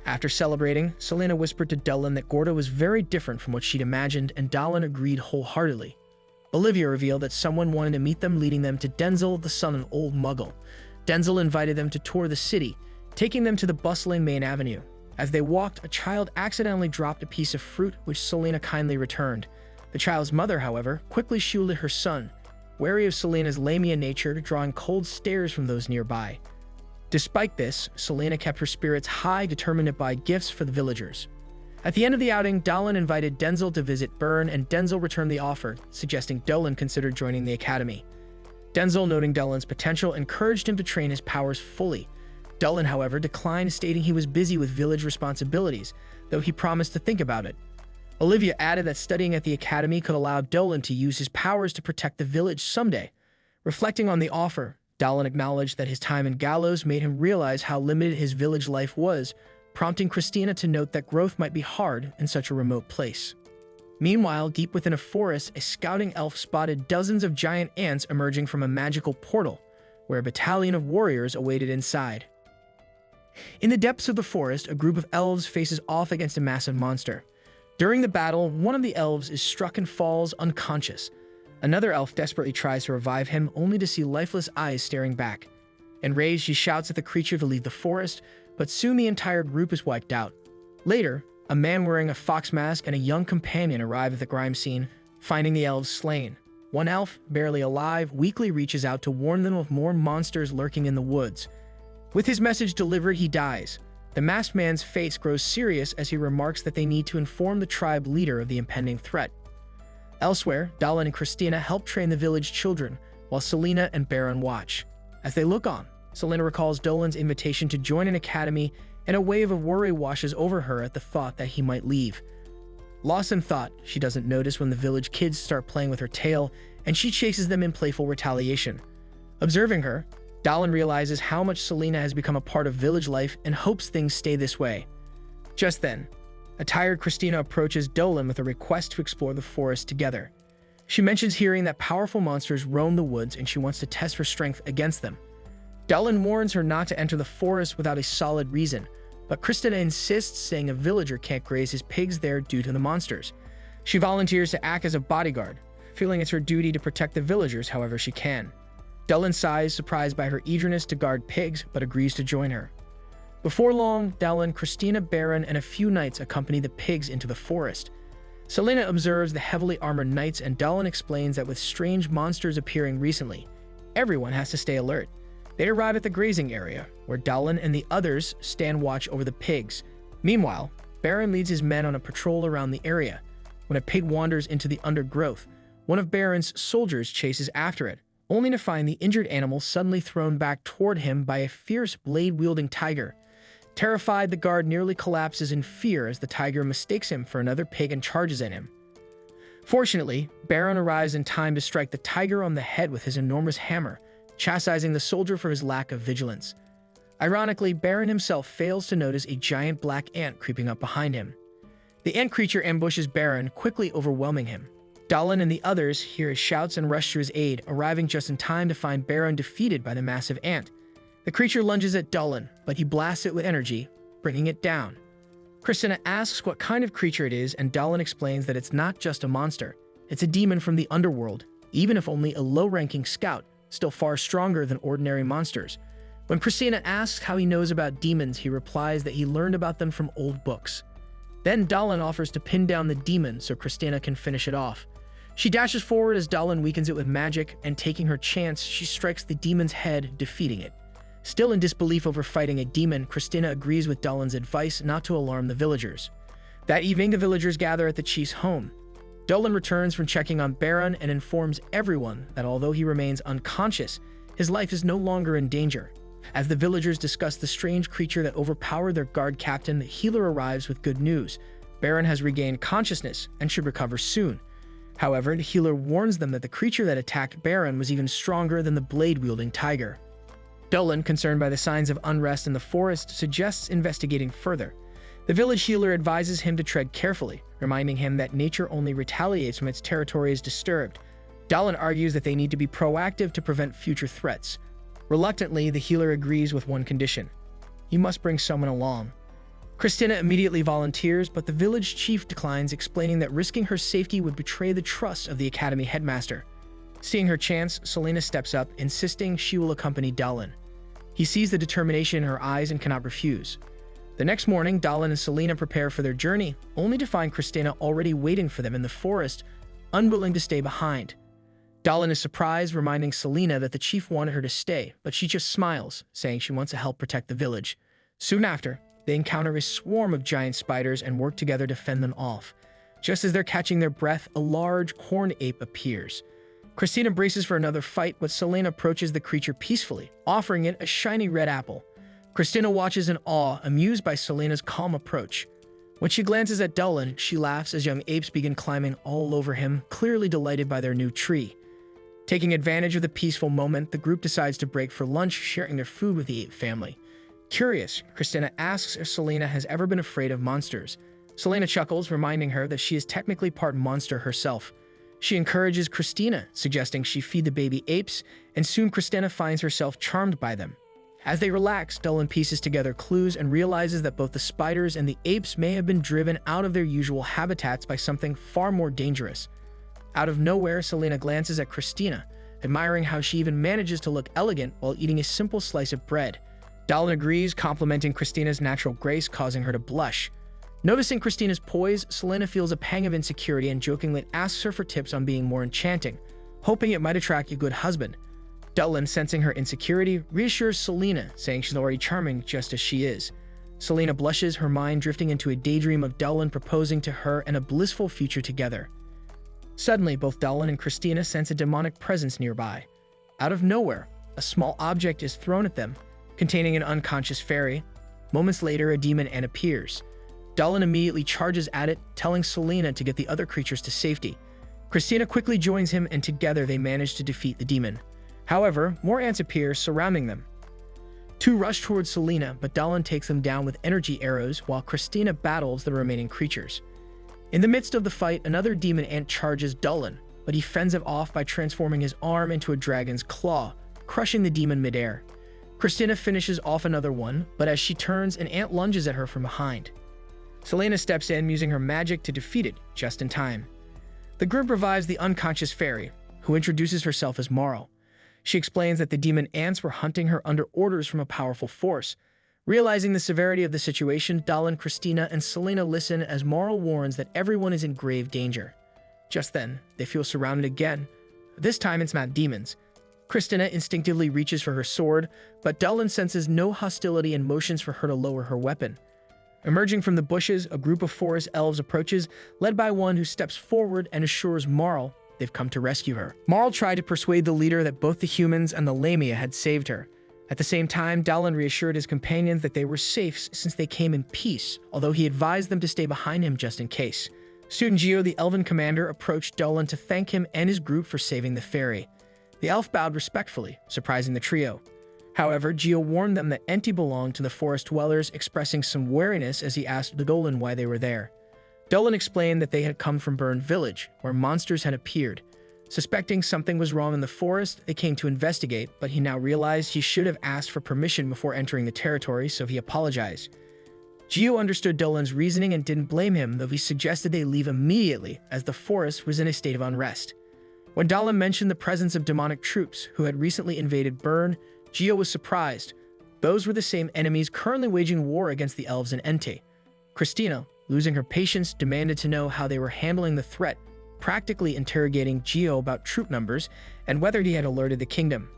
After celebrating, Selena whispered to Dolan that Gorda was very different from what she'd imagined, and Dolan agreed wholeheartedly. Olivia revealed that someone wanted to meet them, leading them to Denzel, the son of an old muggle. Denzel invited them to tour the city, taking them to the bustling main avenue. As they walked, a child accidentally dropped a piece of fruit, which Selena kindly returned. The child's mother, however, quickly shielded her son, wary of Selena's Lamia nature, drawing cold stares from those nearby. Despite this, Selena kept her spirits high, determined to buy gifts for the villagers. At the end of the outing, Dolan invited Denzel to visit Bern, and Denzel returned the offer, suggesting Dolan consider joining the academy. Denzel, noting Dolan's potential, encouraged him to train his powers fully. Dolan, however, declined, stating he was busy with village responsibilities, though he promised to think about it. Olivia added that studying at the academy could allow Dolan to use his powers to protect the village someday. Reflecting on the offer, Dolan acknowledged that his time in Galos made him realize how limited his village life was, prompting Christina to note that growth might be hard in such a remote place. Meanwhile, deep within a forest, a scouting elf spotted dozens of giant ants emerging from a magical portal, where a battalion of warriors awaited inside. In the depths of the forest, a group of elves faces off against a massive monster. During the battle, one of the elves is struck and falls unconscious. Another elf desperately tries to revive him, only to see lifeless eyes staring back. Enraged, she shouts at the creature to leave the forest, but soon the entire group is wiped out. Later, a man wearing a fox mask and a young companion arrive at the crime scene, finding the elves slain. One elf, barely alive, weakly reaches out to warn them of more monsters lurking in the woods. With his message delivered, he dies. The masked man's face grows serious as he remarks that they need to inform the tribe leader of the impending threat. Elsewhere, Dolan and Christina help train the village children, while Selena and Baron watch. As they look on, Selena recalls Dolan's invitation to join an academy, and a wave of worry washes over her at the thought that he might leave. Lost in thought, she doesn't notice when the village kids start playing with her tail, and she chases them in playful retaliation. Observing her, Dolan realizes how much Selena has become a part of village life and hopes things stay this way. Just then, a tired Christina approaches Dolan with a request to explore the forest together. She mentions hearing that powerful monsters roam the woods and she wants to test her strength against them. Dolan warns her not to enter the forest without a solid reason, but Christina insists, saying a villager can't graze his pigs there due to the monsters. She volunteers to act as a bodyguard, feeling it's her duty to protect the villagers however she can. Dolan sighs, surprised by her eagerness to guard pigs, but agrees to join her. Before long, Dolan, Christina, Baron, and a few knights accompany the pigs into the forest. Selena observes the heavily armored knights, and Dolan explains that with strange monsters appearing recently, everyone has to stay alert. They arrive at the grazing area, where Dolan and the others stand watch over the pigs. Meanwhile, Baron leads his men on a patrol around the area. When a pig wanders into the undergrowth, one of Baron's soldiers chases after it, only to find the injured animal suddenly thrown back toward him by a fierce blade-wielding tiger. Terrified, the guard nearly collapses in fear as the tiger mistakes him for another pig and charges at him. Fortunately, Baron arrives in time to strike the tiger on the head with his enormous hammer, chastising the soldier for his lack of vigilance. Ironically, Baron himself fails to notice a giant black ant creeping up behind him. The ant creature ambushes Baron, quickly overwhelming him. Dolan and the others hear his shouts and rush to his aid, arriving just in time to find Baron defeated by the massive ant. The creature lunges at Dolan, but he blasts it with energy, bringing it down. Christina asks what kind of creature it is, and Dolan explains that it's not just a monster. It's a demon from the underworld, even if only a low-ranking scout, still far stronger than ordinary monsters. When Christina asks how he knows about demons, he replies that he learned about them from old books. Then Dolan offers to pin down the demon so Christina can finish it off. She dashes forward as Dolan weakens it with magic, and taking her chance, she strikes the demon's head, defeating it. Still in disbelief over fighting a demon, Christina agrees with Dolan's advice not to alarm the villagers. That evening, the villagers gather at the chief's home. Dolan returns from checking on Baron and informs everyone that although he remains unconscious, his life is no longer in danger. As the villagers discuss the strange creature that overpowered their guard captain, the healer arrives with good news. Baron has regained consciousness and should recover soon. However, the healer warns them that the creature that attacked Baron was even stronger than the blade-wielding tiger. Dolan, concerned by the signs of unrest in the forest, suggests investigating further. The village healer advises him to tread carefully, reminding him that nature only retaliates when its territory is disturbed. Dolan argues that they need to be proactive to prevent future threats. Reluctantly, the healer agrees with one condition: you must bring someone along. Christina immediately volunteers, but the village chief declines, explaining that risking her safety would betray the trust of the academy headmaster. Seeing her chance, Selena steps up, insisting she will accompany Dolan. He sees the determination in her eyes and cannot refuse. The next morning, Dolan and Selena prepare for their journey, only to find Christina already waiting for them in the forest, unwilling to stay behind. Dolan is surprised, reminding Selena that the chief wanted her to stay, but she just smiles, saying she wants to help protect the village. Soon after, they encounter a swarm of giant spiders and work together to fend them off. Just as they're catching their breath, a large corn ape appears. Christina braces for another fight, but Selena approaches the creature peacefully, offering it a shiny red apple. Christina watches in awe, amused by Selena's calm approach. When she glances at Dolan, she laughs as young apes begin climbing all over him, clearly delighted by their new tree. Taking advantage of the peaceful moment, the group decides to break for lunch, sharing their food with the ape family. Curious, Christina asks if Selena has ever been afraid of monsters. Selena chuckles, reminding her that she is technically part monster herself. She encourages Christina, suggesting she feed the baby apes, and soon Christina finds herself charmed by them. As they relax, Dolan pieces together clues and realizes that both the spiders and the apes may have been driven out of their usual habitats by something far more dangerous. Out of nowhere, Selena glances at Christina, admiring how she even manages to look elegant while eating a simple slice of bread. Dolan agrees, complimenting Christina's natural grace, causing her to blush. Noticing Christina's poise, Selena feels a pang of insecurity and jokingly asks her for tips on being more enchanting, hoping it might attract a good husband. Dolan, sensing her insecurity, reassures Selena, saying she's already charming just as she is. Selena blushes, her mind drifting into a daydream of Dolan proposing to her and a blissful future together. Suddenly, both Dolan and Christina sense a demonic presence nearby. Out of nowhere, a small object is thrown at them, containing an unconscious fairy. Moments later, a demon ant appears. Dolan immediately charges at it, telling Selena to get the other creatures to safety. Christina quickly joins him, and together they manage to defeat the demon. However, more ants appear, surrounding them. Two rush towards Selena, but Dolan takes them down with energy arrows while Christina battles the remaining creatures. In the midst of the fight, another demon ant charges Dolan, but he fends it off by transforming his arm into a dragon's claw, crushing the demon midair. Christina finishes off another one, but as she turns, an ant lunges at her from behind. Selena steps in, using her magic to defeat it just in time. The group revives the unconscious fairy, who introduces herself as Marl. She explains that the demon ants were hunting her under orders from a powerful force. Realizing the severity of the situation, Dolan, Christina, and Selena listen as Marl warns that everyone is in grave danger. Just then, they feel surrounded again. This time it's not demons. Christina instinctively reaches for her sword, but Dolan senses no hostility and motions for her to lower her weapon. Emerging from the bushes, a group of forest elves approaches, led by one who steps forward and assures Marl they've come to rescue her. Marl tried to persuade the leader that both the humans and the Lamia had saved her. At the same time, Dolan reassured his companions that they were safe since they came in peace, although he advised them to stay behind him just in case. Student Geo, the elven commander, approached Dolan to thank him and his group for saving the fairy. The elf bowed respectfully, surprising the trio. However, Geo warned them that Enti belonged to the forest dwellers, expressing some wariness as he asked Dolan why they were there. Dolan explained that they had come from Burn Village, where monsters had appeared. Suspecting something was wrong in the forest, they came to investigate, but he now realized he should have asked for permission before entering the territory, so he apologized. Geo understood Dolan's reasoning and didn't blame him, though he suggested they leave immediately, as the forest was in a state of unrest. When Dolan mentioned the presence of demonic troops who had recently invaded Burn, Geo was surprised. Those were the same enemies currently waging war against the elves in Ente. Christina, losing her patience, demanded to know how they were handling the threat, practically interrogating Geo about troop numbers and whether he had alerted the kingdom.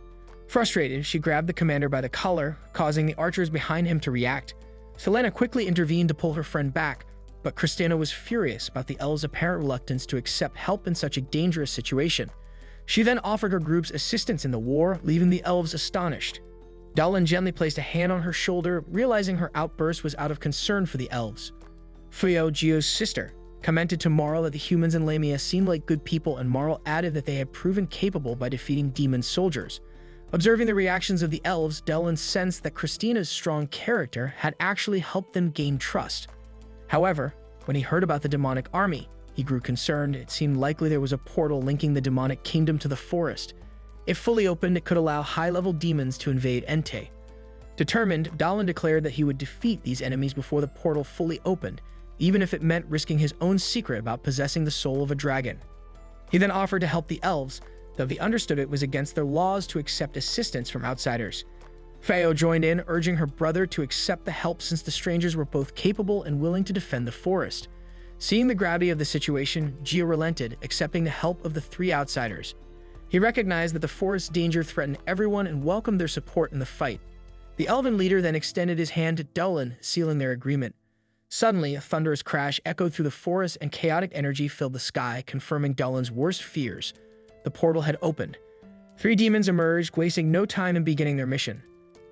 Frustrated, she grabbed the commander by the collar, causing the archers behind him to react. Selena quickly intervened to pull her friend back, but Christina was furious about the elves' apparent reluctance to accept help in such a dangerous situation. She then offered her group's assistance in the war, leaving the elves astonished. Dallin gently placed a hand on her shoulder, realizing her outburst was out of concern for the elves. Fuyo, Gio's sister, commented to Marl that the humans in Lamia seemed like good people, and Marl added that they had proven capable by defeating demon soldiers. Observing the reactions of the elves, Dallin sensed that Christina's strong character had actually helped them gain trust. However, when he heard about the demonic army, he grew concerned. It seemed likely there was a portal linking the demonic kingdom to the forest. If fully opened, it could allow high-level demons to invade Entei. Determined, Dallin declared that he would defeat these enemies before the portal fully opened, even if it meant risking his own secret about possessing the soul of a dragon. He then offered to help the elves, though he understood it was against their laws to accept assistance from outsiders. Fuyo joined in, urging her brother to accept the help since the strangers were both capable and willing to defend the forest. Seeing the gravity of the situation, Gio relented, accepting the help of the three outsiders. He recognized that the forest's danger threatened everyone and welcomed their support in the fight. The elven leader then extended his hand to Dallin, sealing their agreement. Suddenly, a thunderous crash echoed through the forest and chaotic energy filled the sky, confirming Dallin's worst fears. The portal had opened. Three demons emerged, wasting no time in beginning their mission.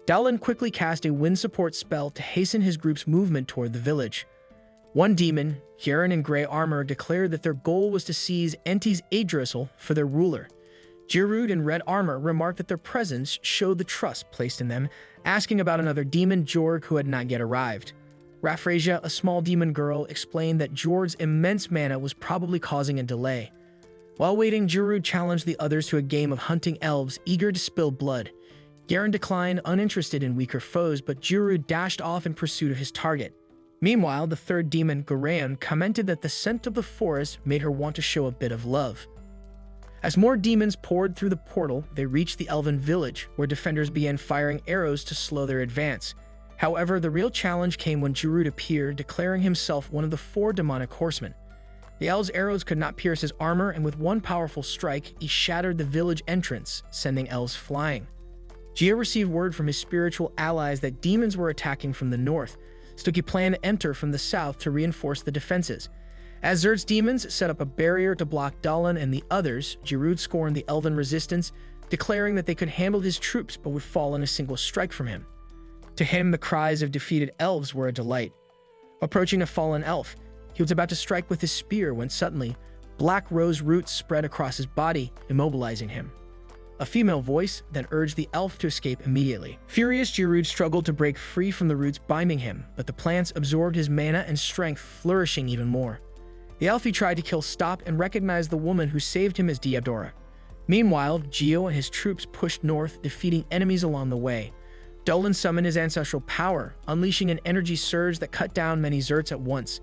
Dallin quickly cast a wind support spell to hasten his group's movement toward the village. One demon, Harem in gray armor, declared that their goal was to seize Entei's Yggdrasil for their ruler. Giroud in red armor remarked that their presence showed the trust placed in them, asking about another demon, Jorg, who had not yet arrived. Raphrasia, a small demon girl, explained that Jorg's immense mana was probably causing a delay. While waiting, Giroud challenged the others to a game of hunting elves, eager to spill blood. Garen declined, uninterested in weaker foes, but Giroud dashed off in pursuit of his target. Meanwhile, the third demon, Garayan, commented that the scent of the forest made her want to show a bit of love. As more demons poured through the portal, they reached the elven village, where defenders began firing arrows to slow their advance. However, the real challenge came when Giroud appeared, declaring himself one of the four demonic horsemen. The elves' arrows could not pierce his armor, and with one powerful strike, he shattered the village entrance, sending elves flying. Gio received word from his spiritual allies that demons were attacking from the north, so he planned to enter from the south to reinforce the defenses. As Zert's demons set up a barrier to block Dallin and the others, Giroud scorned the elven resistance, declaring that they could handle his troops but would fall in a single strike from him. To him, the cries of defeated elves were a delight. Approaching a fallen elf, he was about to strike with his spear when suddenly, black rose roots spread across his body, immobilizing him. A female voice then urged the elf to escape immediately. Furious, Giroud struggled to break free from the roots binding him, but the plants absorbed his mana and strength, flourishing even more. The elf he tried to kill stopped and recognized the woman who saved him as Diadora. Meanwhile, Gio and his troops pushed north, defeating enemies along the way. Dallin summoned his ancestral power, unleashing an energy surge that cut down many Zerts at once.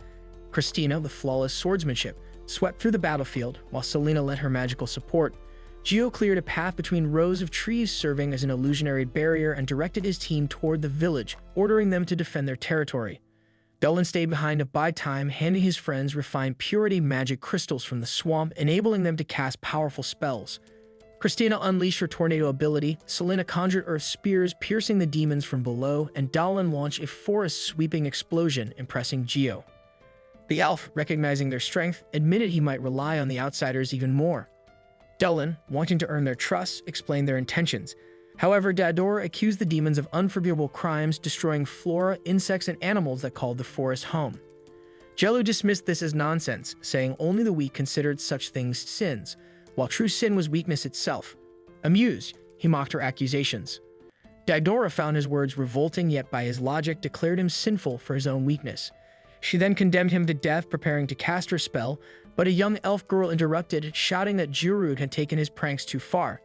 Christina, with flawless swordsmanship, swept through the battlefield, while Selena led her magical support. Gio cleared a path between rows of trees serving as an illusionary barrier and directed his team toward the village, ordering them to defend their territory. Dallin stayed behind to buy time, handing his friends refined purity magic crystals from the swamp, enabling them to cast powerful spells. Christina unleashed her tornado ability, Selena conjured earth spears, piercing the demons from below, and Dallin launched a forest-sweeping explosion, impressing Gio. The elf, recognizing their strength, admitted he might rely on the outsiders even more. Dallin, wanting to earn their trust, explained their intentions. However, Diadora accused the demons of unforgivable crimes, destroying flora, insects, and animals that called the forest home. Jello dismissed this as nonsense, saying only the weak considered such things sins, while true sin was weakness itself. Amused, he mocked her accusations. Diadora found his words revolting, yet by his logic declared him sinful for his own weakness. She then condemned him to death, preparing to cast her spell, but a young elf girl interrupted, shouting that Giroud had taken his pranks too far.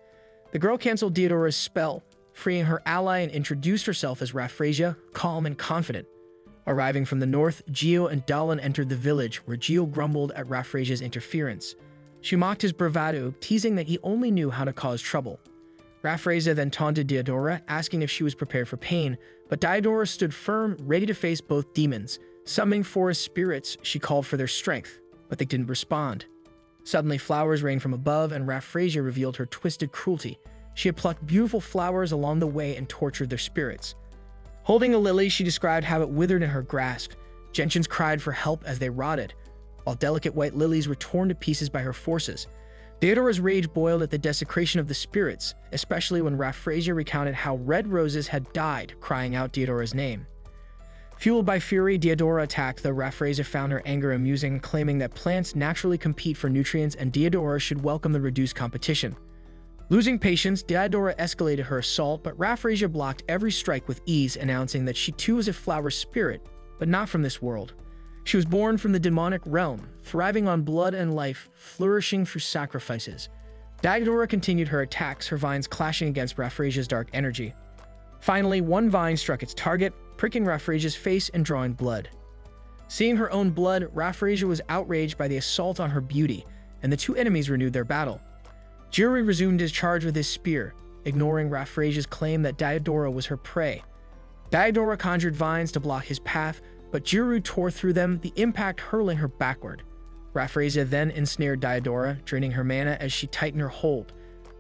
The girl canceled Diadora's spell, freeing her ally, and introduced herself as Raphrasia, calm and confident. Arriving from the north, Gio and Dallin entered the village, where Gio grumbled at Raphrasia's interference. She mocked his bravado, teasing that he only knew how to cause trouble. Raphrasia then taunted Diadora, asking if she was prepared for pain, but Diadora stood firm, ready to face both demons. Summoning forest spirits, she called for their strength, but they didn't respond. Suddenly, flowers rained from above, and Raphrasia revealed her twisted cruelty. She had plucked beautiful flowers along the way and tortured their spirits. Holding a lily, she described how it withered in her grasp. Gentians cried for help as they rotted, while delicate white lilies were torn to pieces by her forces. Theodora's rage boiled at the desecration of the spirits, especially when Raffrasia recounted how red roses had died, crying out Theodora's name. Fueled by fury, Theodora attacked, though Raffrasia found her anger amusing, claiming that plants naturally compete for nutrients and Theodora should welcome the reduced competition. Losing patience, Theodora escalated her assault, but Raffrasia blocked every strike with ease, announcing that she too was a flower spirit, but not from this world. She was born from the demonic realm, thriving on blood and life, flourishing through sacrifices. Theodora continued her attacks, her vines clashing against Raffrasia's dark energy. Finally, one vine struck its target, pricking Raffrasia's face and drawing blood. Seeing her own blood, Raffrasia was outraged by the assault on her beauty, and the two enemies renewed their battle. Jiri resumed his charge with his spear, ignoring Raffrasia's claim that Theodora was her prey. Theodora conjured vines to block his path, but Jiri tore through them, the impact hurling her backward. Raffrasia then ensnared Theodora, draining her mana as she tightened her hold.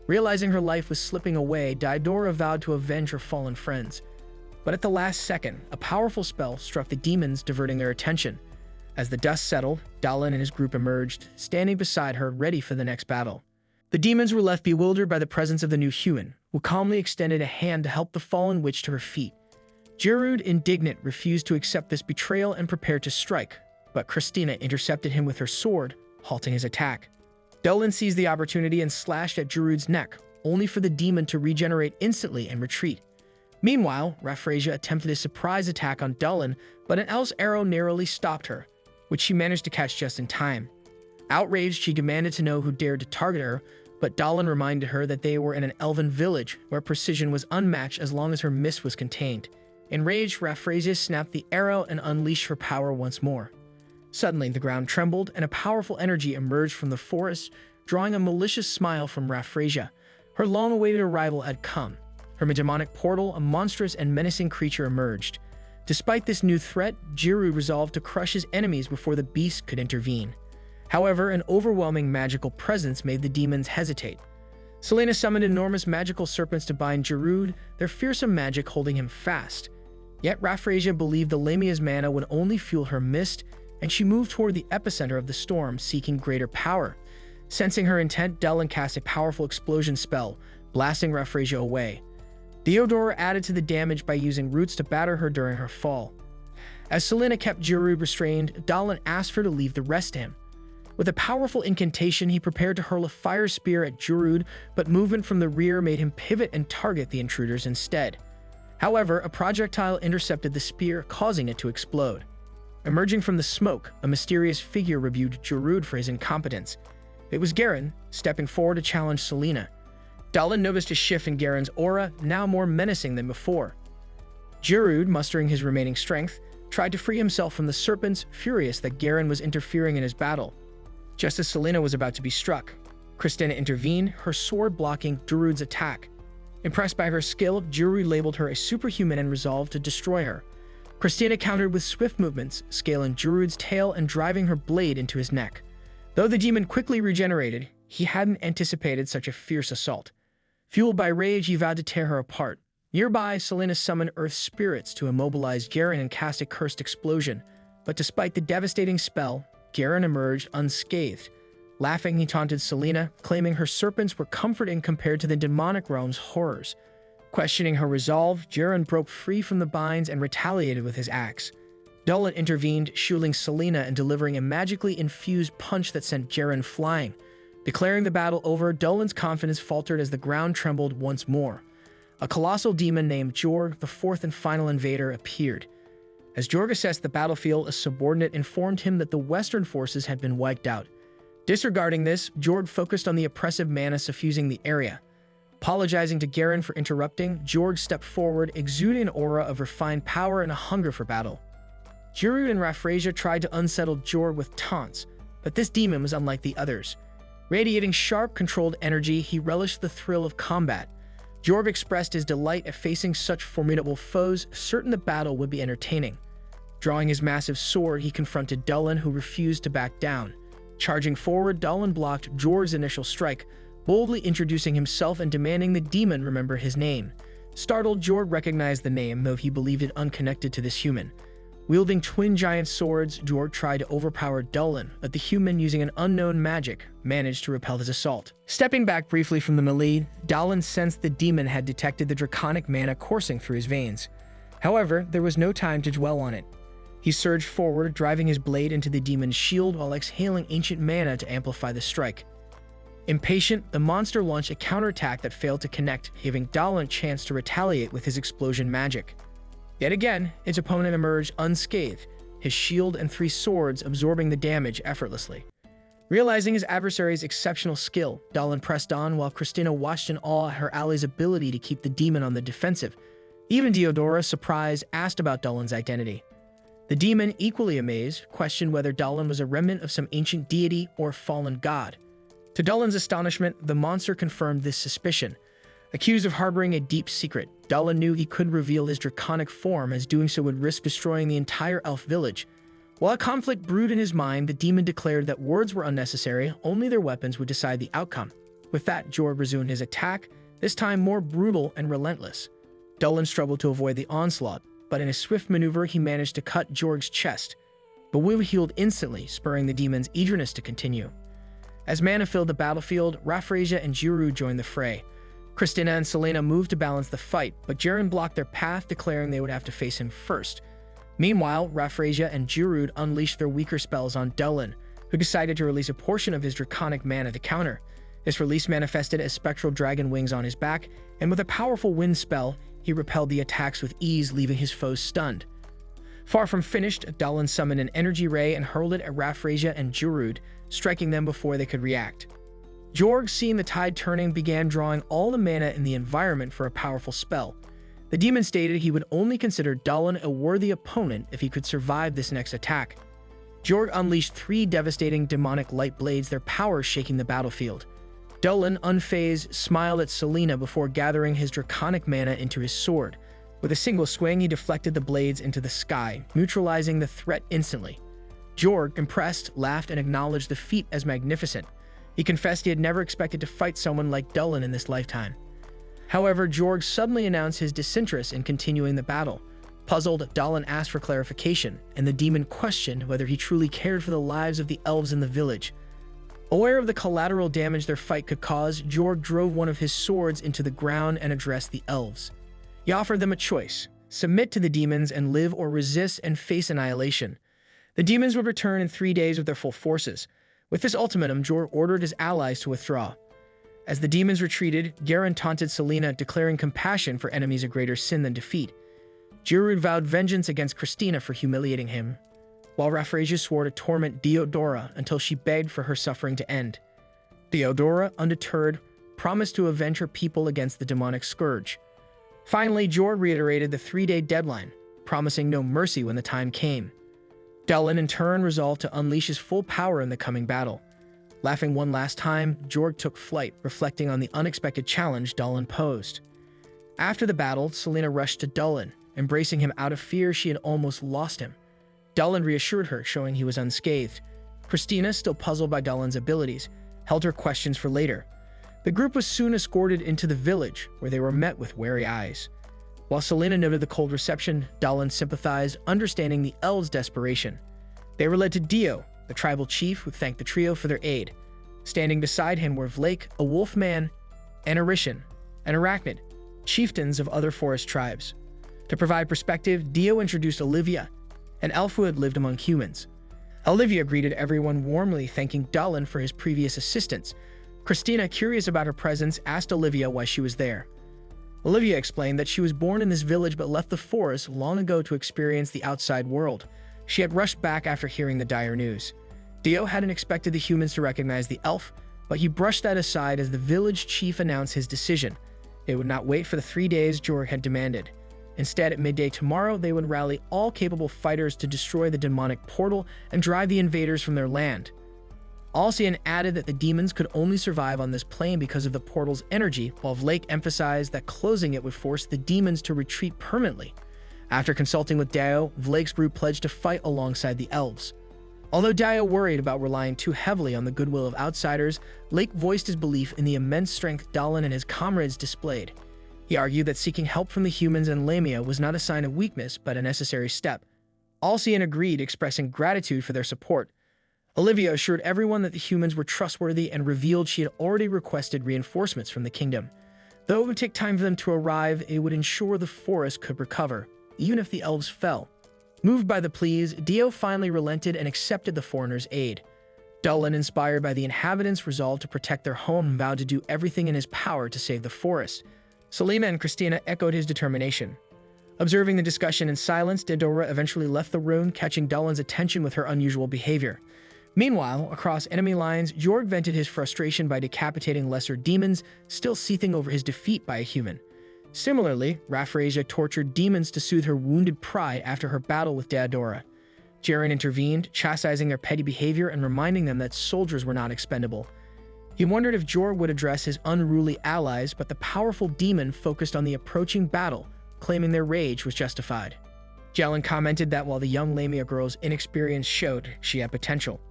Realizing her life was slipping away, Theodora vowed to avenge her fallen friends. But at the last second, a powerful spell struck the demons, diverting their attention. As the dust settled, Dallin and his group emerged, standing beside her, ready for the next battle. The demons were left bewildered by the presence of the new human, who calmly extended a hand to help the fallen witch to her feet. Jirud, indignant, refused to accept this betrayal and prepared to strike, but Christina intercepted him with her sword, halting his attack. Dallin seized the opportunity and slashed at Jirud's neck, only for the demon to regenerate instantly and retreat. Meanwhile, Raffrasia attempted a surprise attack on Dallin, but an elf's arrow narrowly stopped her, which she managed to catch just in time. Outraged, she demanded to know who dared to target her, but Dallin reminded her that they were in an elven village, where precision was unmatched as long as her miss was contained. Enraged, Raffrasia snapped the arrow and unleashed her power once more. Suddenly, the ground trembled, and a powerful energy emerged from the forest, drawing a malicious smile from Raffrasia. Her long-awaited arrival had come. From a demonic portal, a monstrous and menacing creature emerged. Despite this new threat, Jiru resolved to crush his enemies before the beast could intervene. However, an overwhelming magical presence made the demons hesitate. Selena summoned enormous magical serpents to bind Jirud, their fearsome magic holding him fast. Yet Raffrasia believed the Lamia's mana would only fuel her mist, and she moved toward the epicenter of the storm, seeking greater power. Sensing her intent, Dallin cast a powerful explosion spell, blasting Raffrasia away. Theodora added to the damage by using roots to batter her during her fall. As Selena kept Jirud restrained, Dallin asked her to leave the rest to him. With a powerful incantation, he prepared to hurl a fire spear at Jirud, but movement from the rear made him pivot and target the intruders instead. However, a projectile intercepted the spear, causing it to explode. Emerging from the smoke, a mysterious figure rebuked Jirud for his incompetence. It was Garen, stepping forward to challenge Selena. Dallin noticed a shift in Garen's aura, now more menacing than before. Jirud, mustering his remaining strength, tried to free himself from the serpents, furious that Garen was interfering in his battle. Just as Selena was about to be struck, Christina intervened, her sword blocking Jirud's attack. Impressed by her skill, Jirud labeled her a superhuman and resolved to destroy her. Christina countered with swift movements, scaling Jirud's tail and driving her blade into his neck. Though the demon quickly regenerated, he hadn't anticipated such a fierce assault. Fueled by rage, he vowed to tear her apart. Nearby, Selena summoned Earth's spirits to immobilize Garen and cast a cursed explosion. But despite the devastating spell, Garen emerged unscathed. Laughing, he taunted Selena, claiming her serpents were comforting compared to the demonic realm's horrors. Questioning her resolve, Garen broke free from the binds and retaliated with his axe. Dallin intervened, shielding Selena and delivering a magically infused punch that sent Garen flying. Declaring the battle over, Dallin's confidence faltered as the ground trembled once more. A colossal demon named Jorg, the fourth and final invader, appeared. As Jorg assessed the battlefield, a subordinate informed him that the Western forces had been wiped out. Disregarding this, Jorg focused on the oppressive mana suffusing the area. Apologizing to Garen for interrupting, Jorg stepped forward, exuding an aura of refined power and a hunger for battle. Jirud and Raffrasia tried to unsettle Jorg with taunts, but this demon was unlike the others. Radiating sharp, controlled energy, he relished the thrill of combat. Jorg expressed his delight at facing such formidable foes, certain the battle would be entertaining. Drawing his massive sword, he confronted Dallin, who refused to back down. Charging forward, Dallin blocked Jorg's initial strike, boldly introducing himself and demanding the demon remember his name. Startled, Jorg recognized the name, though he believed it unconnected to this human. Wielding twin giant swords, Jorg tried to overpower Dullin, but the human, using an unknown magic, managed to repel his assault. Stepping back briefly from the melee, Dullin sensed the demon had detected the draconic mana coursing through his veins. However, there was no time to dwell on it. He surged forward, driving his blade into the demon's shield while exhaling ancient mana to amplify the strike. Impatient, the monster launched a counterattack that failed to connect, giving Dullin a chance to retaliate with his explosion magic. Yet again, its opponent emerged unscathed, his shield and 3 swords absorbing the damage effortlessly. Realizing his adversary's exceptional skill, Dullin pressed on while Christina watched in awe at her ally's ability to keep the demon on the defensive. Even Diodora, surprised, asked about Dullin's identity. The demon, equally amazed, questioned whether Dullin was a remnant of some ancient deity or fallen god. To Dullin's astonishment, the monster confirmed this suspicion. Accused of harboring a deep secret, Dullin knew he couldn't reveal his draconic form, as doing so would risk destroying the entire elf village. While a conflict brewed in his mind, the demon declared that words were unnecessary, only their weapons would decide the outcome. With that, Jorg resumed his attack, this time more brutal and relentless. Dullin struggled to avoid the onslaught, but in a swift maneuver he managed to cut Jorg's chest. The wound healed instantly, spurring the demon's eagerness to continue. As mana filled the battlefield, Raffrasia and Jiru joined the fray. Christina and Selena moved to balance the fight, but Jaren blocked their path, declaring they would have to face him first. Meanwhile, Raffrasia and Jiru unleashed their weaker spells on Dullin, who decided to release a portion of his draconic mana to counter. This release manifested as spectral dragon wings on his back, and with a powerful wind spell, he repelled the attacks with ease, leaving his foes stunned. Far from finished, Dullin summoned an energy ray and hurled it at Raffrasia and Jiru, striking them before they could react. Jorg, seeing the tide turning, began drawing all the mana in the environment for a powerful spell. The demon stated he would only consider Dullin a worthy opponent if he could survive this next attack. Jorg unleashed 3 devastating demonic light blades, their power shaking the battlefield. Dullin, unfazed, smiled at Selena before gathering his draconic mana into his sword. With a single swing, he deflected the blades into the sky, neutralizing the threat instantly. Jorg, impressed, laughed and acknowledged the feat as magnificent. He confessed he had never expected to fight someone like Dullin in this lifetime. However, Jorg suddenly announced his disinterest in continuing the battle. Puzzled, Dullin asked for clarification, and the demon questioned whether he truly cared for the lives of the elves in the village. Aware of the collateral damage their fight could cause, Jorg drove one of his swords into the ground and addressed the elves. He offered them a choice: submit to the demons and live, or resist and face annihilation. The demons would return in 3 days with their full forces. With this ultimatum, Jorg ordered his allies to withdraw. As the demons retreated, Garen taunted Selena, declaring compassion for enemies a greater sin than defeat. Jiru vowed vengeance against Christina for humiliating him, while Raffrasia swore to torment Diodora until she begged for her suffering to end. Diodora, undeterred, promised to avenge her people against the demonic scourge. Finally, Jorg reiterated the 3-day deadline, promising no mercy when the time came. Dullin, in turn, resolved to unleash his full power in the coming battle. Laughing one last time, Jorg took flight, reflecting on the unexpected challenge Dullin posed. After the battle, Selena rushed to Dullin, embracing him out of fear she had almost lost him. Dullin reassured her, showing he was unscathed. Christina, still puzzled by Dullin's abilities, held her questions for later. The group was soon escorted into the village, where they were met with wary eyes. While Selena noted the cold reception, Dullin sympathized, understanding the elves' desperation. They were led to Dio, the tribal chief, who thanked the trio for their aid. Standing beside him were Vlake, a wolf man, Anirecap, and Arachnid, chieftains of other forest tribes. To provide perspective, Dio introduced Olivia, an elf who had lived among humans. Olivia greeted everyone warmly, thanking Dullin for his previous assistance. Christina, curious about her presence, asked Olivia why she was there. Olivia explained that she was born in this village but left the forest long ago to experience the outside world. She had rushed back after hearing the dire news. Dio hadn't expected the humans to recognize the elf, but he brushed that aside as the village chief announced his decision. They would not wait for the 3 days Jorg had demanded. Instead, at midday tomorrow, they would rally all capable fighters to destroy the demonic portal and drive the invaders from their land. Alcian added that the demons could only survive on this plane because of the portal's energy, while Vlake emphasized that closing it would force the demons to retreat permanently. After consulting with Dio, Vlake's group pledged to fight alongside the elves. Although Dio worried about relying too heavily on the goodwill of outsiders, Lake voiced his belief in the immense strength Dallin and his comrades displayed. He argued that seeking help from the humans and Lamia was not a sign of weakness, but a necessary step. Alcian agreed, expressing gratitude for their support. Olivia assured everyone that the humans were trustworthy and revealed she had already requested reinforcements from the kingdom. Though it would take time for them to arrive, it would ensure the forest could recover, even if the elves fell. Moved by the pleas, Dio finally relented and accepted the foreigners' aid. Dallin, inspired by the inhabitants, resolved to protect their home and vowed to do everything in his power to save the forest. Selima and Christina echoed his determination. Observing the discussion in silence, Diodora eventually left the room, catching Dallin's attention with her unusual behavior. Meanwhile, across enemy lines, Jorg vented his frustration by decapitating lesser demons, still seething over his defeat by a human. Similarly, Raffrasia tortured demons to soothe her wounded pride after her battle with Diodora. Jaren intervened, chastising their petty behavior and reminding them that soldiers were not expendable. He wondered if Jorg would address his unruly allies, but the powerful demon focused on the approaching battle, claiming their rage was justified. Jalen commented that while the young Lamia girl's inexperience showed she had potential,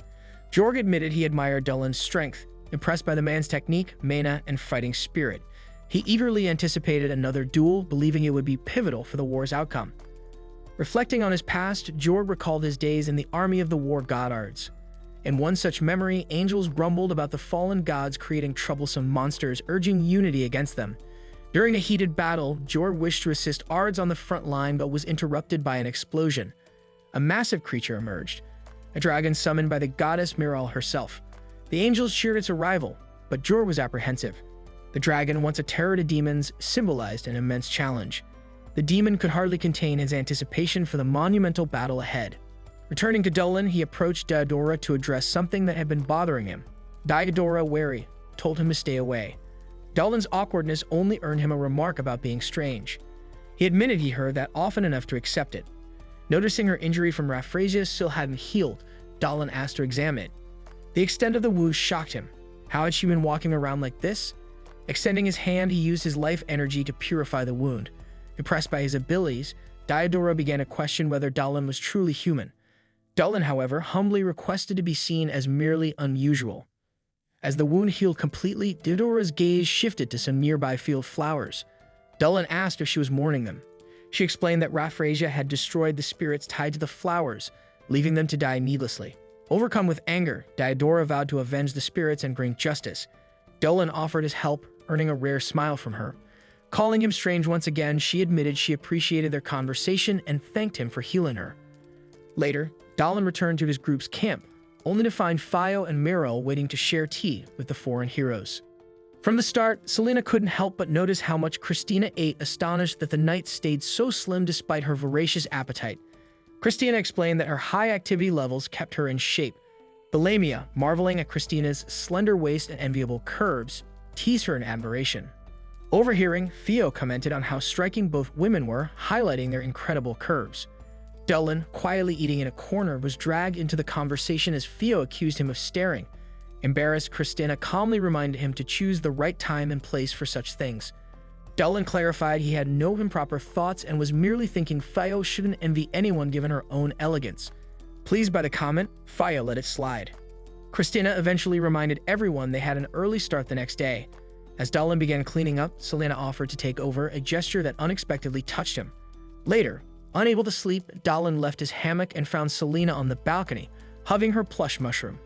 Jorg admitted he admired Dullin's strength, impressed by the man's technique, mana, and fighting spirit. He eagerly anticipated another duel, believing it would be pivotal for the war's outcome. Reflecting on his past, Jorg recalled his days in the army of the war godards. In one such memory, angels grumbled about the fallen gods creating troublesome monsters, urging unity against them. During a heated battle, Jorg wished to assist Ards on the front line but was interrupted by an explosion. A massive creature emerged, a dragon summoned by the goddess Miral herself. The angels cheered its arrival, but Jorg was apprehensive. The dragon, once a terror to demons, symbolized an immense challenge. The demon could hardly contain his anticipation for the monumental battle ahead. Returning to Dullin, he approached Diodora to address something that had been bothering him. Diodora, wary, told him to stay away. Dullin's awkwardness only earned him a remark about being strange. He admitted he heard that often enough to accept it. Noticing her injury from Raffrasia still hadn't healed, Dullin asked to examine it. The extent of the wound shocked him. How had she been walking around like this? Extending his hand, he used his life energy to purify the wound. Impressed by his abilities, Diodora began to question whether Dullin was truly human. Dullin, however, humbly requested to be seen as merely unusual. As the wound healed completely, Diodora's gaze shifted to some nearby field flowers. Dullin asked if she was mourning them. She explained that Raffrasia had destroyed the spirits tied to the flowers, leaving them to die needlessly. Overcome with anger, Diodora vowed to avenge the spirits and bring justice. Dullin offered his help, earning a rare smile from her. Calling him strange once again, she admitted she appreciated their conversation and thanked him for healing her. Later, Dullin returned to his group's camp, only to find Fio and Miro waiting to share tea with the foreign heroes. From the start, Selena couldn't help but notice how much Christina ate, astonished that the knight stayed so slim despite her voracious appetite. Christina explained that her high activity levels kept her in shape. Lamia, marveling at Christina's slender waist and enviable curves, teased her in admiration. Overhearing, Fio commented on how striking both women were, highlighting their incredible curves. Dullin, quietly eating in a corner, was dragged into the conversation as Fio accused him of staring. Embarrassed, Christina calmly reminded him to choose the right time and place for such things. Dullin clarified he had no improper thoughts and was merely thinking Fio shouldn't envy anyone given her own elegance. Pleased by the comment, Fio let it slide. Christina eventually reminded everyone they had an early start the next day. As Dullin began cleaning up, Selena offered to take over, a gesture that unexpectedly touched him. Later, unable to sleep, Dullin left his hammock and found Selena on the balcony, hugging her plush mushroom.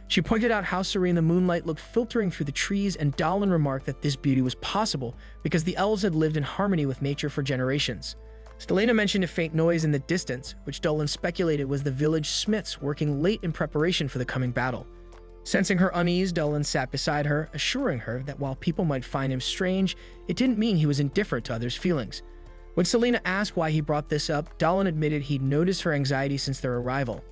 She pointed out how serene the moonlight looked filtering through the trees, and Dullin remarked that this beauty was possible because the elves had lived in harmony with nature for generations. Selena mentioned a faint noise in the distance, which Dullin speculated was the village smiths working late in preparation for the coming battle. Sensing her unease, Dullin sat beside her, assuring her that while people might find him strange, it didn't mean he was indifferent to others' feelings. When Selena asked why he brought this up, Dullin admitted he'd noticed her anxiety since their arrival.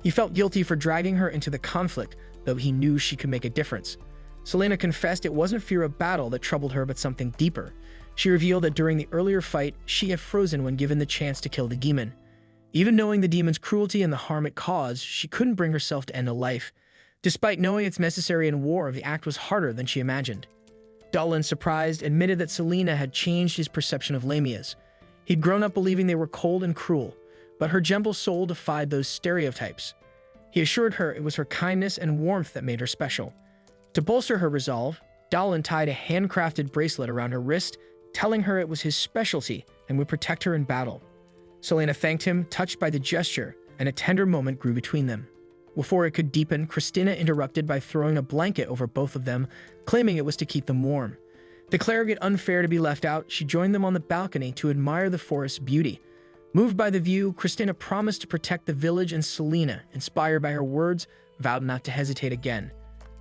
He felt guilty for dragging her into the conflict, though he knew she could make a difference. Selena confessed it wasn't fear of battle that troubled her, but something deeper. She revealed that during the earlier fight, she had frozen when given the chance to kill the demon. Even knowing the demon's cruelty and the harm it caused, she couldn't bring herself to end a life. Despite knowing it's necessary in war, the act was harder than she imagined. Dullin, surprised, admitted that Selena had changed his perception of Lamias. He'd grown up believing they were cold and cruel, but her gentle soul defied those stereotypes. He assured her it was her kindness and warmth that made her special. To bolster her resolve, Dallin tied a handcrafted bracelet around her wrist, telling her it was his specialty and would protect her in battle. Selena thanked him, touched by the gesture, and a tender moment grew between them. Before it could deepen, Christina interrupted by throwing a blanket over both of them, claiming it was to keep them warm. Declaring it unfair to be left out, she joined them on the balcony to admire the forest's beauty. Moved by the view, Christina promised to protect the village, and Selena, inspired by her words, vowed not to hesitate again.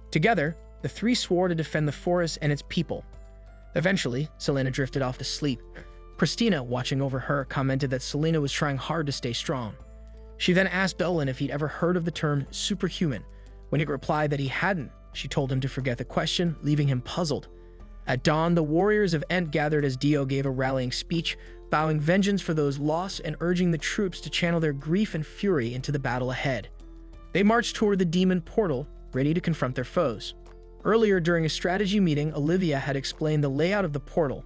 Together, the three swore to defend the forest and its people. Eventually, Selena drifted off to sleep. Christina, watching over her, commented that Selena was trying hard to stay strong. She then asked Dolan if he'd ever heard of the term superhuman. When he replied that he hadn't, she told him to forget the question, leaving him puzzled. At dawn, the warriors of Ent gathered as Dio gave a rallying speech, vowing vengeance for those lost and urging the troops to channel their grief and fury into the battle ahead. They marched toward the demon portal, ready to confront their foes. Earlier during a strategy meeting, Olivia had explained the layout of the portal.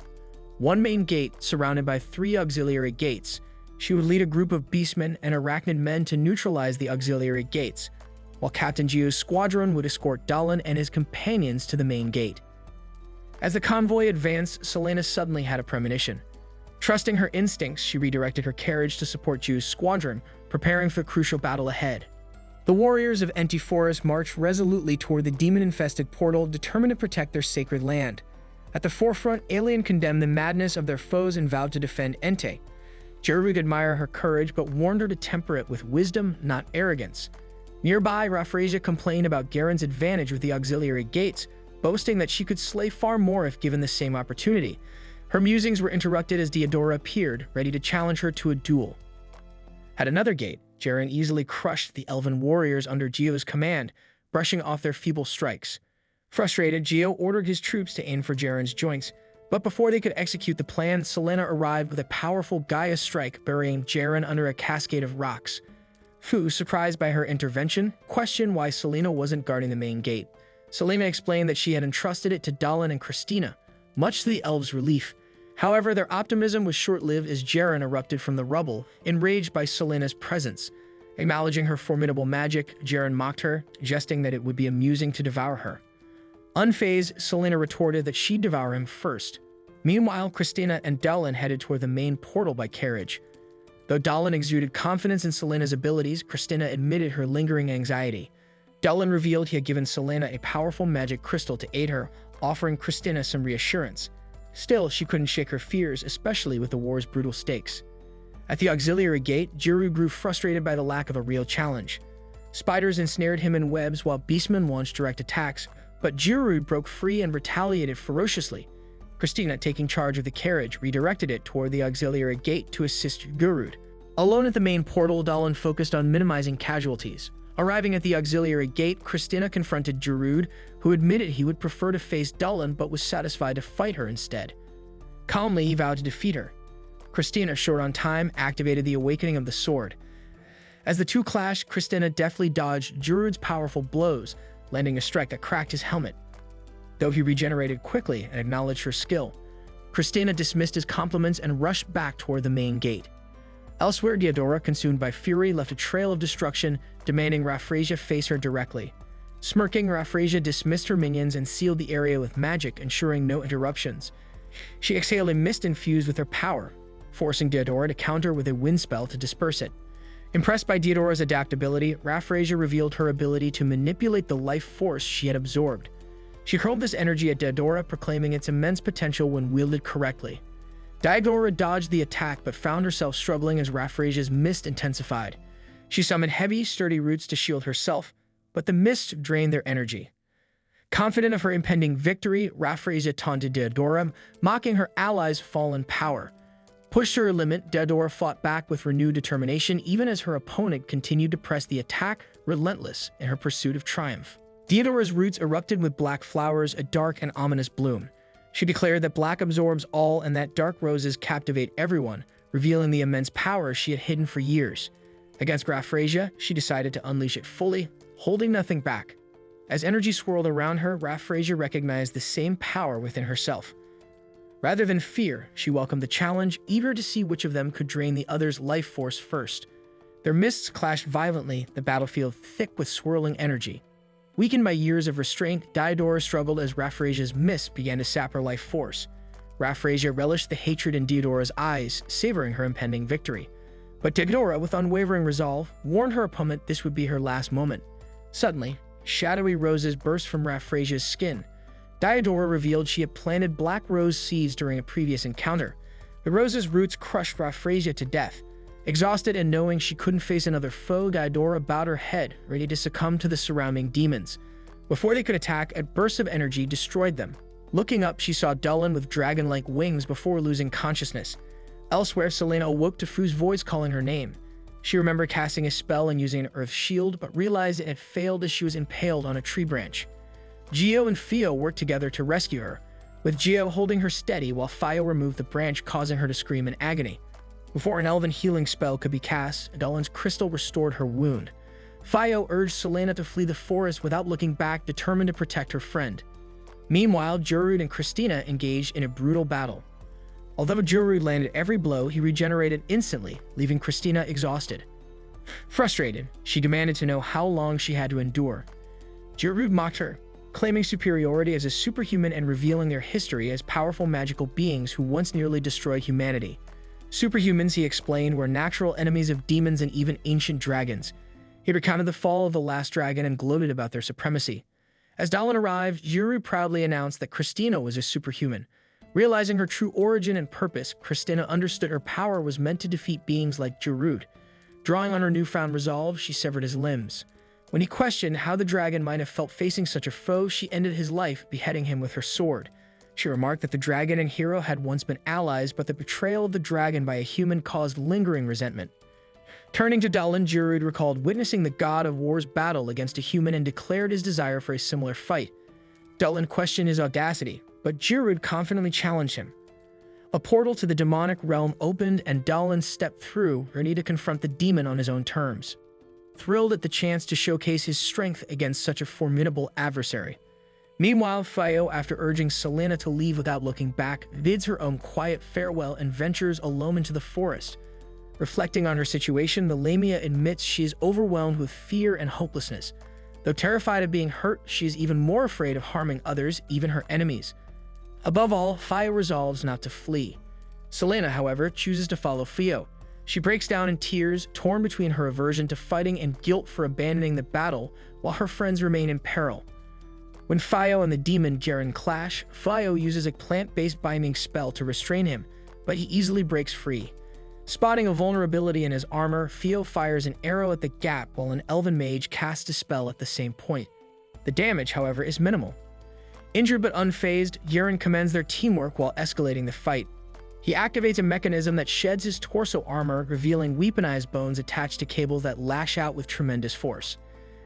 One main gate, surrounded by 3 auxiliary gates. She would lead a group of beastmen and arachnid men to neutralize the auxiliary gates, while Captain Gio's squadron would escort Dallin and his companions to the main gate. As the convoy advanced, Selena suddenly had a premonition. Trusting her instincts, she redirected her carriage to support Gio's squadron, preparing for the crucial battle ahead. The warriors of Enti Forest marched resolutely toward the demon-infested portal, determined to protect their sacred land. At the forefront, Alien condemned the madness of their foes and vowed to defend Entei. Jerug admired her courage, but warned her to temper it with wisdom, not arrogance. Nearby, Raphrasia complained about Garen's advantage with the auxiliary gates, boasting that she could slay far more if given the same opportunity. Her musings were interrupted as Diodora appeared, ready to challenge her to a duel. At another gate, Jaren easily crushed the elven warriors under Gio's command, brushing off their feeble strikes. Frustrated, Gio ordered his troops to aim for Jaren's joints, but before they could execute the plan, Selena arrived with a powerful Gaia strike, burying Jaren under a cascade of rocks. Fu, surprised by her intervention, questioned why Selena wasn't guarding the main gate. Selena explained that she had entrusted it to Dallin and Christina, much to the elves' relief. However, their optimism was short-lived as Jaren erupted from the rubble, enraged by Selena's presence. Acknowledging her formidable magic, Jaren mocked her, jesting that it would be amusing to devour her. Unfazed, Selena retorted that she'd devour him first. Meanwhile, Christina and Dallin headed toward the main portal by carriage. Though Dallin exuded confidence in Selena's abilities, Christina admitted her lingering anxiety. Dallin revealed he had given Selena a powerful magic crystal to aid her, offering Christina some reassurance. Still, she couldn't shake her fears, especially with the war's brutal stakes. At the auxiliary gate, Jiru grew frustrated by the lack of a real challenge. Spiders ensnared him in webs while beastmen launched direct attacks, but Jiru broke free and retaliated ferociously. Christina, taking charge of the carriage, redirected it toward the auxiliary gate to assist Gurud. Alone at the main portal, Dallin focused on minimizing casualties. Arriving at the auxiliary gate, Christina confronted Gurud, who admitted he would prefer to face Dallin but was satisfied to fight her instead. Calmly, he vowed to defeat her. Christina, short on time, activated the awakening of the sword. As the two clashed, Christina deftly dodged Gurud's powerful blows, landing a strike that cracked his helmet. Though he regenerated quickly and acknowledged her skill, Christina dismissed his compliments and rushed back toward the main gate. Elsewhere, Diodora, consumed by fury, left a trail of destruction, demanding Raphrasia face her directly. Smirking, Raphrasia dismissed her minions and sealed the area with magic, ensuring no interruptions. She exhaled a mist infused with her power, forcing Diodora to counter with a wind spell to disperse it. Impressed by Diodora's adaptability, Raphrasia revealed her ability to manipulate the life force she had absorbed. She hurled this energy at Diodora, proclaiming its immense potential when wielded correctly. Diodora dodged the attack but found herself struggling as Raphrasia's mist intensified. She summoned heavy, sturdy roots to shield herself, but the mist drained their energy. Confident of her impending victory, Raphrasia taunted Diodora, mocking her allies' fallen power. Pushed to her limit, Diodora fought back with renewed determination even as her opponent continued to press the attack, relentless in her pursuit of triumph. Diodora's roots erupted with black flowers, a dark and ominous bloom. She declared that black absorbs all and that dark roses captivate everyone, revealing the immense power she had hidden for years. Against Raphrasia, she decided to unleash it fully, holding nothing back. As energy swirled around her, Raphrasia recognized the same power within herself. Rather than fear, she welcomed the challenge, eager to see which of them could drain the other's life force first. Their mists clashed violently, the battlefield thick with swirling energy. Weakened by years of restraint, Diodora struggled as Raphrasia's mist began to sap her life force. Raphrasia relished the hatred in Diodora's eyes, savoring her impending victory. But Diodora, with unwavering resolve, warned her opponent this would be her last moment. Suddenly, shadowy roses burst from Raphrasia's skin. Diodora revealed she had planted black rose seeds during a previous encounter. The rose's roots crushed Raphrasia to death. Exhausted and knowing she couldn't face another foe, Diodora bowed her head, ready to succumb to the surrounding demons. Before they could attack, a burst of energy destroyed them. Looking up, she saw Dullin with dragon-like wings before losing consciousness. Elsewhere, Selena awoke to Fu's voice calling her name. She remembered casting a spell and using an earth shield, but realized it had failed as she was impaled on a tree branch. Gio and Fio worked together to rescue her, with Gio holding her steady while Fio removed the branch, causing her to scream in agony. Before an elven healing spell could be cast, Dullin's crystal restored her wound. Fio urged Selena to flee the forest without looking back, determined to protect her friend. Meanwhile, Jurud and Christina engaged in a brutal battle. Although Jurud landed every blow, he regenerated instantly, leaving Christina exhausted. Frustrated, she demanded to know how long she had to endure. Jurud mocked her, claiming superiority as a superhuman and revealing their history as powerful magical beings who once nearly destroyed humanity. Superhumans, he explained, were natural enemies of demons and even ancient dragons. He recounted the fall of the last dragon and gloated about their supremacy. As Dullin arrived, Jurud proudly announced that Christina was a superhuman. Realizing her true origin and purpose, Christina understood her power was meant to defeat beings like Jurud. Drawing on her newfound resolve, she severed his limbs. When he questioned how the dragon might have felt facing such a foe, she ended his life, beheading him with her sword. She remarked that the dragon and hero had once been allies, but the betrayal of the dragon by a human caused lingering resentment. Turning to Dullin, Jurud recalled witnessing the god of war's battle against a human and declared his desire for a similar fight. Dullin questioned his audacity, but Jurud confidently challenged him. A portal to the demonic realm opened and Dullin stepped through, ready to confront the demon on his own terms. Thrilled at the chance to showcase his strength against such a formidable adversary. Meanwhile, Fio, after urging Selena to leave without looking back, bids her own quiet farewell and ventures alone into the forest. Reflecting on her situation, the Lamia admits she is overwhelmed with fear and hopelessness. Though terrified of being hurt, she is even more afraid of harming others, even her enemies. Above all, Fio resolves not to flee. Selena, however, chooses to follow Fio. She breaks down in tears, torn between her aversion to fighting and guilt for abandoning the battle, while her friends remain in peril. When Fio and the demon Garen clash, Fio uses a plant-based binding spell to restrain him, but he easily breaks free. Spotting a vulnerability in his armor, Fio fires an arrow at the gap while an elven mage casts a spell at the same point. The damage, however, is minimal. Injured but unfazed, Garen commends their teamwork while escalating the fight. He activates a mechanism that sheds his torso armor, revealing weaponized bones attached to cables that lash out with tremendous force.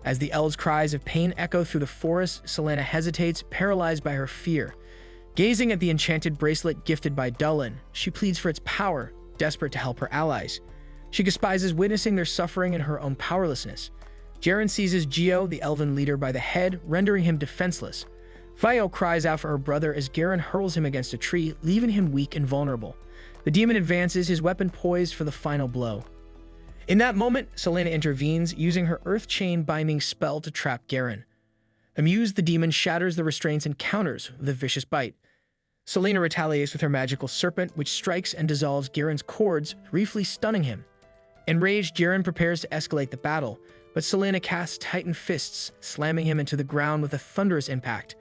As the elves' cries of pain echo through the forest, Selena hesitates, paralyzed by her fear. Gazing at the enchanted bracelet gifted by Dullin, she pleads for its power, desperate to help her allies. She despises witnessing their suffering and her own powerlessness. Garen seizes Gio, the elven leader, by the head, rendering him defenseless. Fio cries out for her brother as Garen hurls him against a tree, leaving him weak and vulnerable. The demon advances, his weapon poised for the final blow. In that moment, Selena intervenes, using her earth chain binding spell to trap Garen. Amused, the demon shatters the restraints and counters with a vicious bite. Selena retaliates with her magical serpent, which strikes and dissolves Garen's cords, briefly stunning him. Enraged, Garen prepares to escalate the battle, but Selena casts tightened fists, slamming him into the ground with a thunderous impact.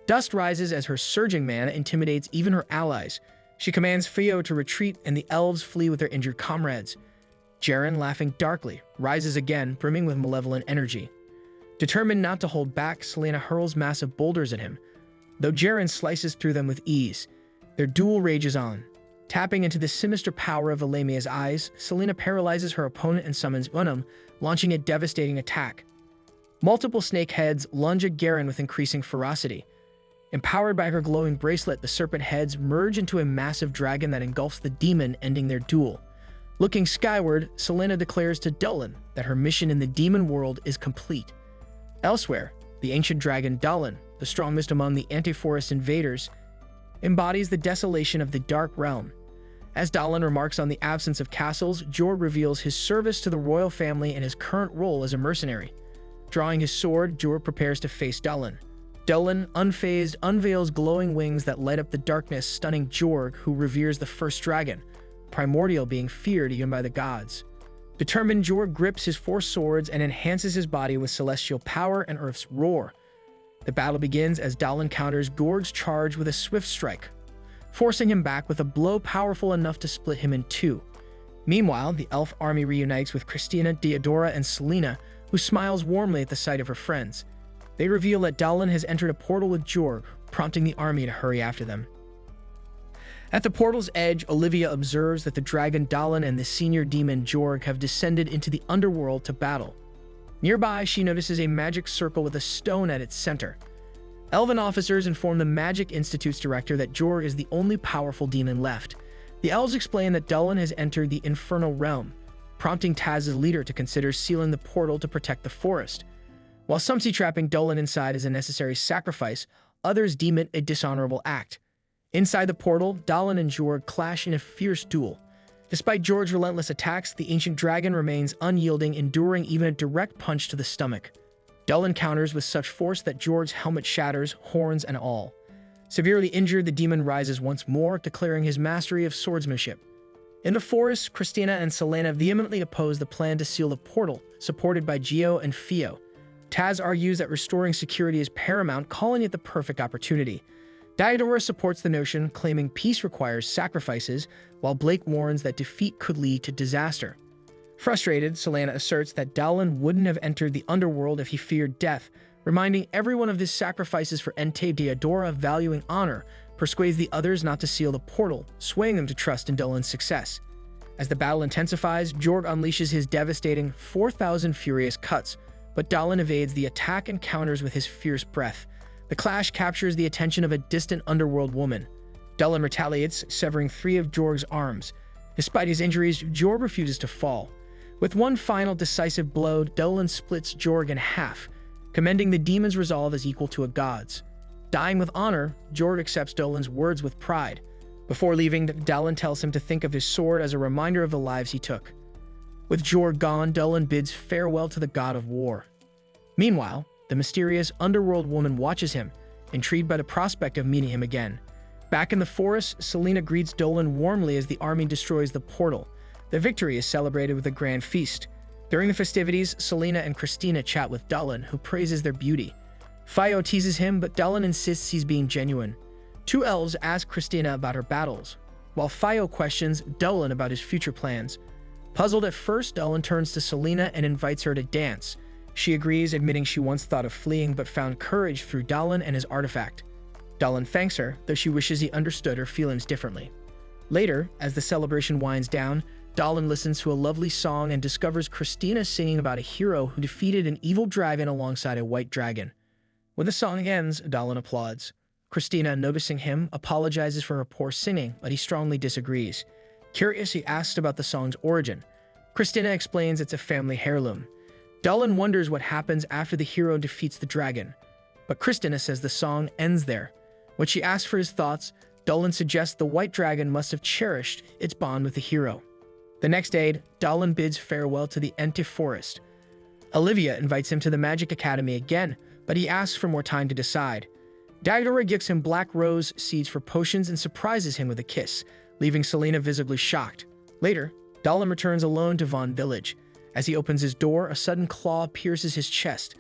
Dust rises as her surging mana intimidates even her allies. She commands Fio to retreat, and the elves flee with their injured comrades. Garen, laughing darkly, rises again, brimming with malevolent energy. Determined not to hold back, Selena hurls massive boulders at him. Though Garen slices through them with ease, their duel rages on. Tapping into the sinister power of Elamia's eyes, Selena paralyzes her opponent and summons Unum, launching a devastating attack. Multiple snake heads lunge at Garen with increasing ferocity. Empowered by her glowing bracelet, the serpent heads merge into a massive dragon that engulfs the demon, ending their duel. Looking skyward, Selena declares to Dullin that her mission in the demon world is complete. Elsewhere, the ancient dragon Dullin, the strongest among the anti-forest invaders, embodies the desolation of the dark realm. As Dahlin remarks on the absence of castles, Jorg reveals his service to the royal family and his current role as a mercenary. Drawing his sword, Jorg prepares to face Dahlin. Dahlin, unfazed, unveils glowing wings that light up the darkness, stunning Jorg, who reveres the first dragon, primordial being feared even by the gods. Determined, Jorg grips his 4 swords and enhances his body with celestial power and Earth's roar. The battle begins as Dahlin counters Jorg's charge with a swift strike, forcing him back with a blow powerful enough to split him in 2. Meanwhile, the elf army reunites with Christina, Diodora, and Selena, who smiles warmly at the sight of her friends. They reveal that Dahlin has entered a portal with Jorg, prompting the army to hurry after them. At the portal's edge, Olivia observes that the dragon Dahlin and the senior demon Jorg have descended into the underworld to battle. Nearby, she notices a magic circle with a stone at its center. Elven officers inform the Magic Institute's director that Jorg is the only powerful demon left. The elves explain that Dahlin has entered the infernal realm, prompting Taz's leader to consider sealing the portal to protect the forest. While some see trapping Dahlin inside as a necessary sacrifice, others deem it a dishonorable act. Inside the portal, Dahlin and Jorg clash in a fierce duel. Despite Jorg's relentless attacks, the ancient dragon remains unyielding, enduring even a direct punch to the stomach. Dahlin counters with such force that Jorg's helmet shatters, horns and all. Severely injured, the demon rises once more, declaring his mastery of swordsmanship. In the forest, Christina and Selena vehemently oppose the plan to seal the portal, supported by Geo and Fio. Taz argues that restoring security is paramount, calling it the perfect opportunity. Diodora supports the notion, claiming peace requires sacrifices, while Blake warns that defeat could lead to disaster. Frustrated, Selena asserts that Dahlin wouldn't have entered the underworld if he feared death, reminding everyone of his sacrifices for Entei. Diodora, valuing honor, persuades the others not to seal the portal, swaying them to trust in Dahlin's success. As the battle intensifies, Jorg unleashes his devastating 4,000 furious cuts, but Dahlin evades the attack and counters with his fierce breath. The clash captures the attention of a distant underworld woman. Dahlin retaliates, severing 3 of Jorg's arms. Despite his injuries, Jorg refuses to fall. With one final decisive blow, Dahlin splits Jorg in half, commending the demon's resolve as equal to a god's. Dying with honor, Jorg accepts Dahlin's words with pride. Before leaving, Dahlin tells him to think of his sword as a reminder of the lives he took. With Jorg gone, Dahlin bids farewell to the god of war. Meanwhile, the mysterious underworld woman watches him, intrigued by the prospect of meeting him again. Back in the forest, Selena greets Dahlin warmly as the army destroys the portal. The victory is celebrated with a grand feast. During the festivities, Selena and Christina chat with Dahlin, who praises their beauty. Fio teases him, but Dahlin insists he's being genuine. 2 elves ask Christina about her battles, while Fio questions Dahlin about his future plans. Puzzled at first, Dahlin turns to Selena and invites her to dance. She agrees, admitting she once thought of fleeing but found courage through Dahlin and his artifact. Dahlin thanks her, though she wishes he understood her feelings differently. Later, as the celebration winds down, Dahlin listens to a lovely song and discovers Christina singing about a hero who defeated an evil dragon alongside a white dragon. When the song ends, Dahlin applauds. Christina, noticing him, apologizes for her poor singing, but he strongly disagrees. Curious, he asks about the song's origin. Christina explains it's a family heirloom. Dahlin wonders what happens after the hero defeats the dragon, but Christina says the song ends there. When she asks for his thoughts, Dahlin suggests the white dragon must have cherished its bond with the hero. The next day, Dahlin bids farewell to the Entei forest. Olivia invites him to the Magic Academy again, but he asks for more time to decide. Diodora gives him black rose seeds for potions and surprises him with a kiss, leaving Selena visibly shocked. Later, Dahlin returns alone to Vaughn Village. As he opens his door, a sudden claw pierces his chest,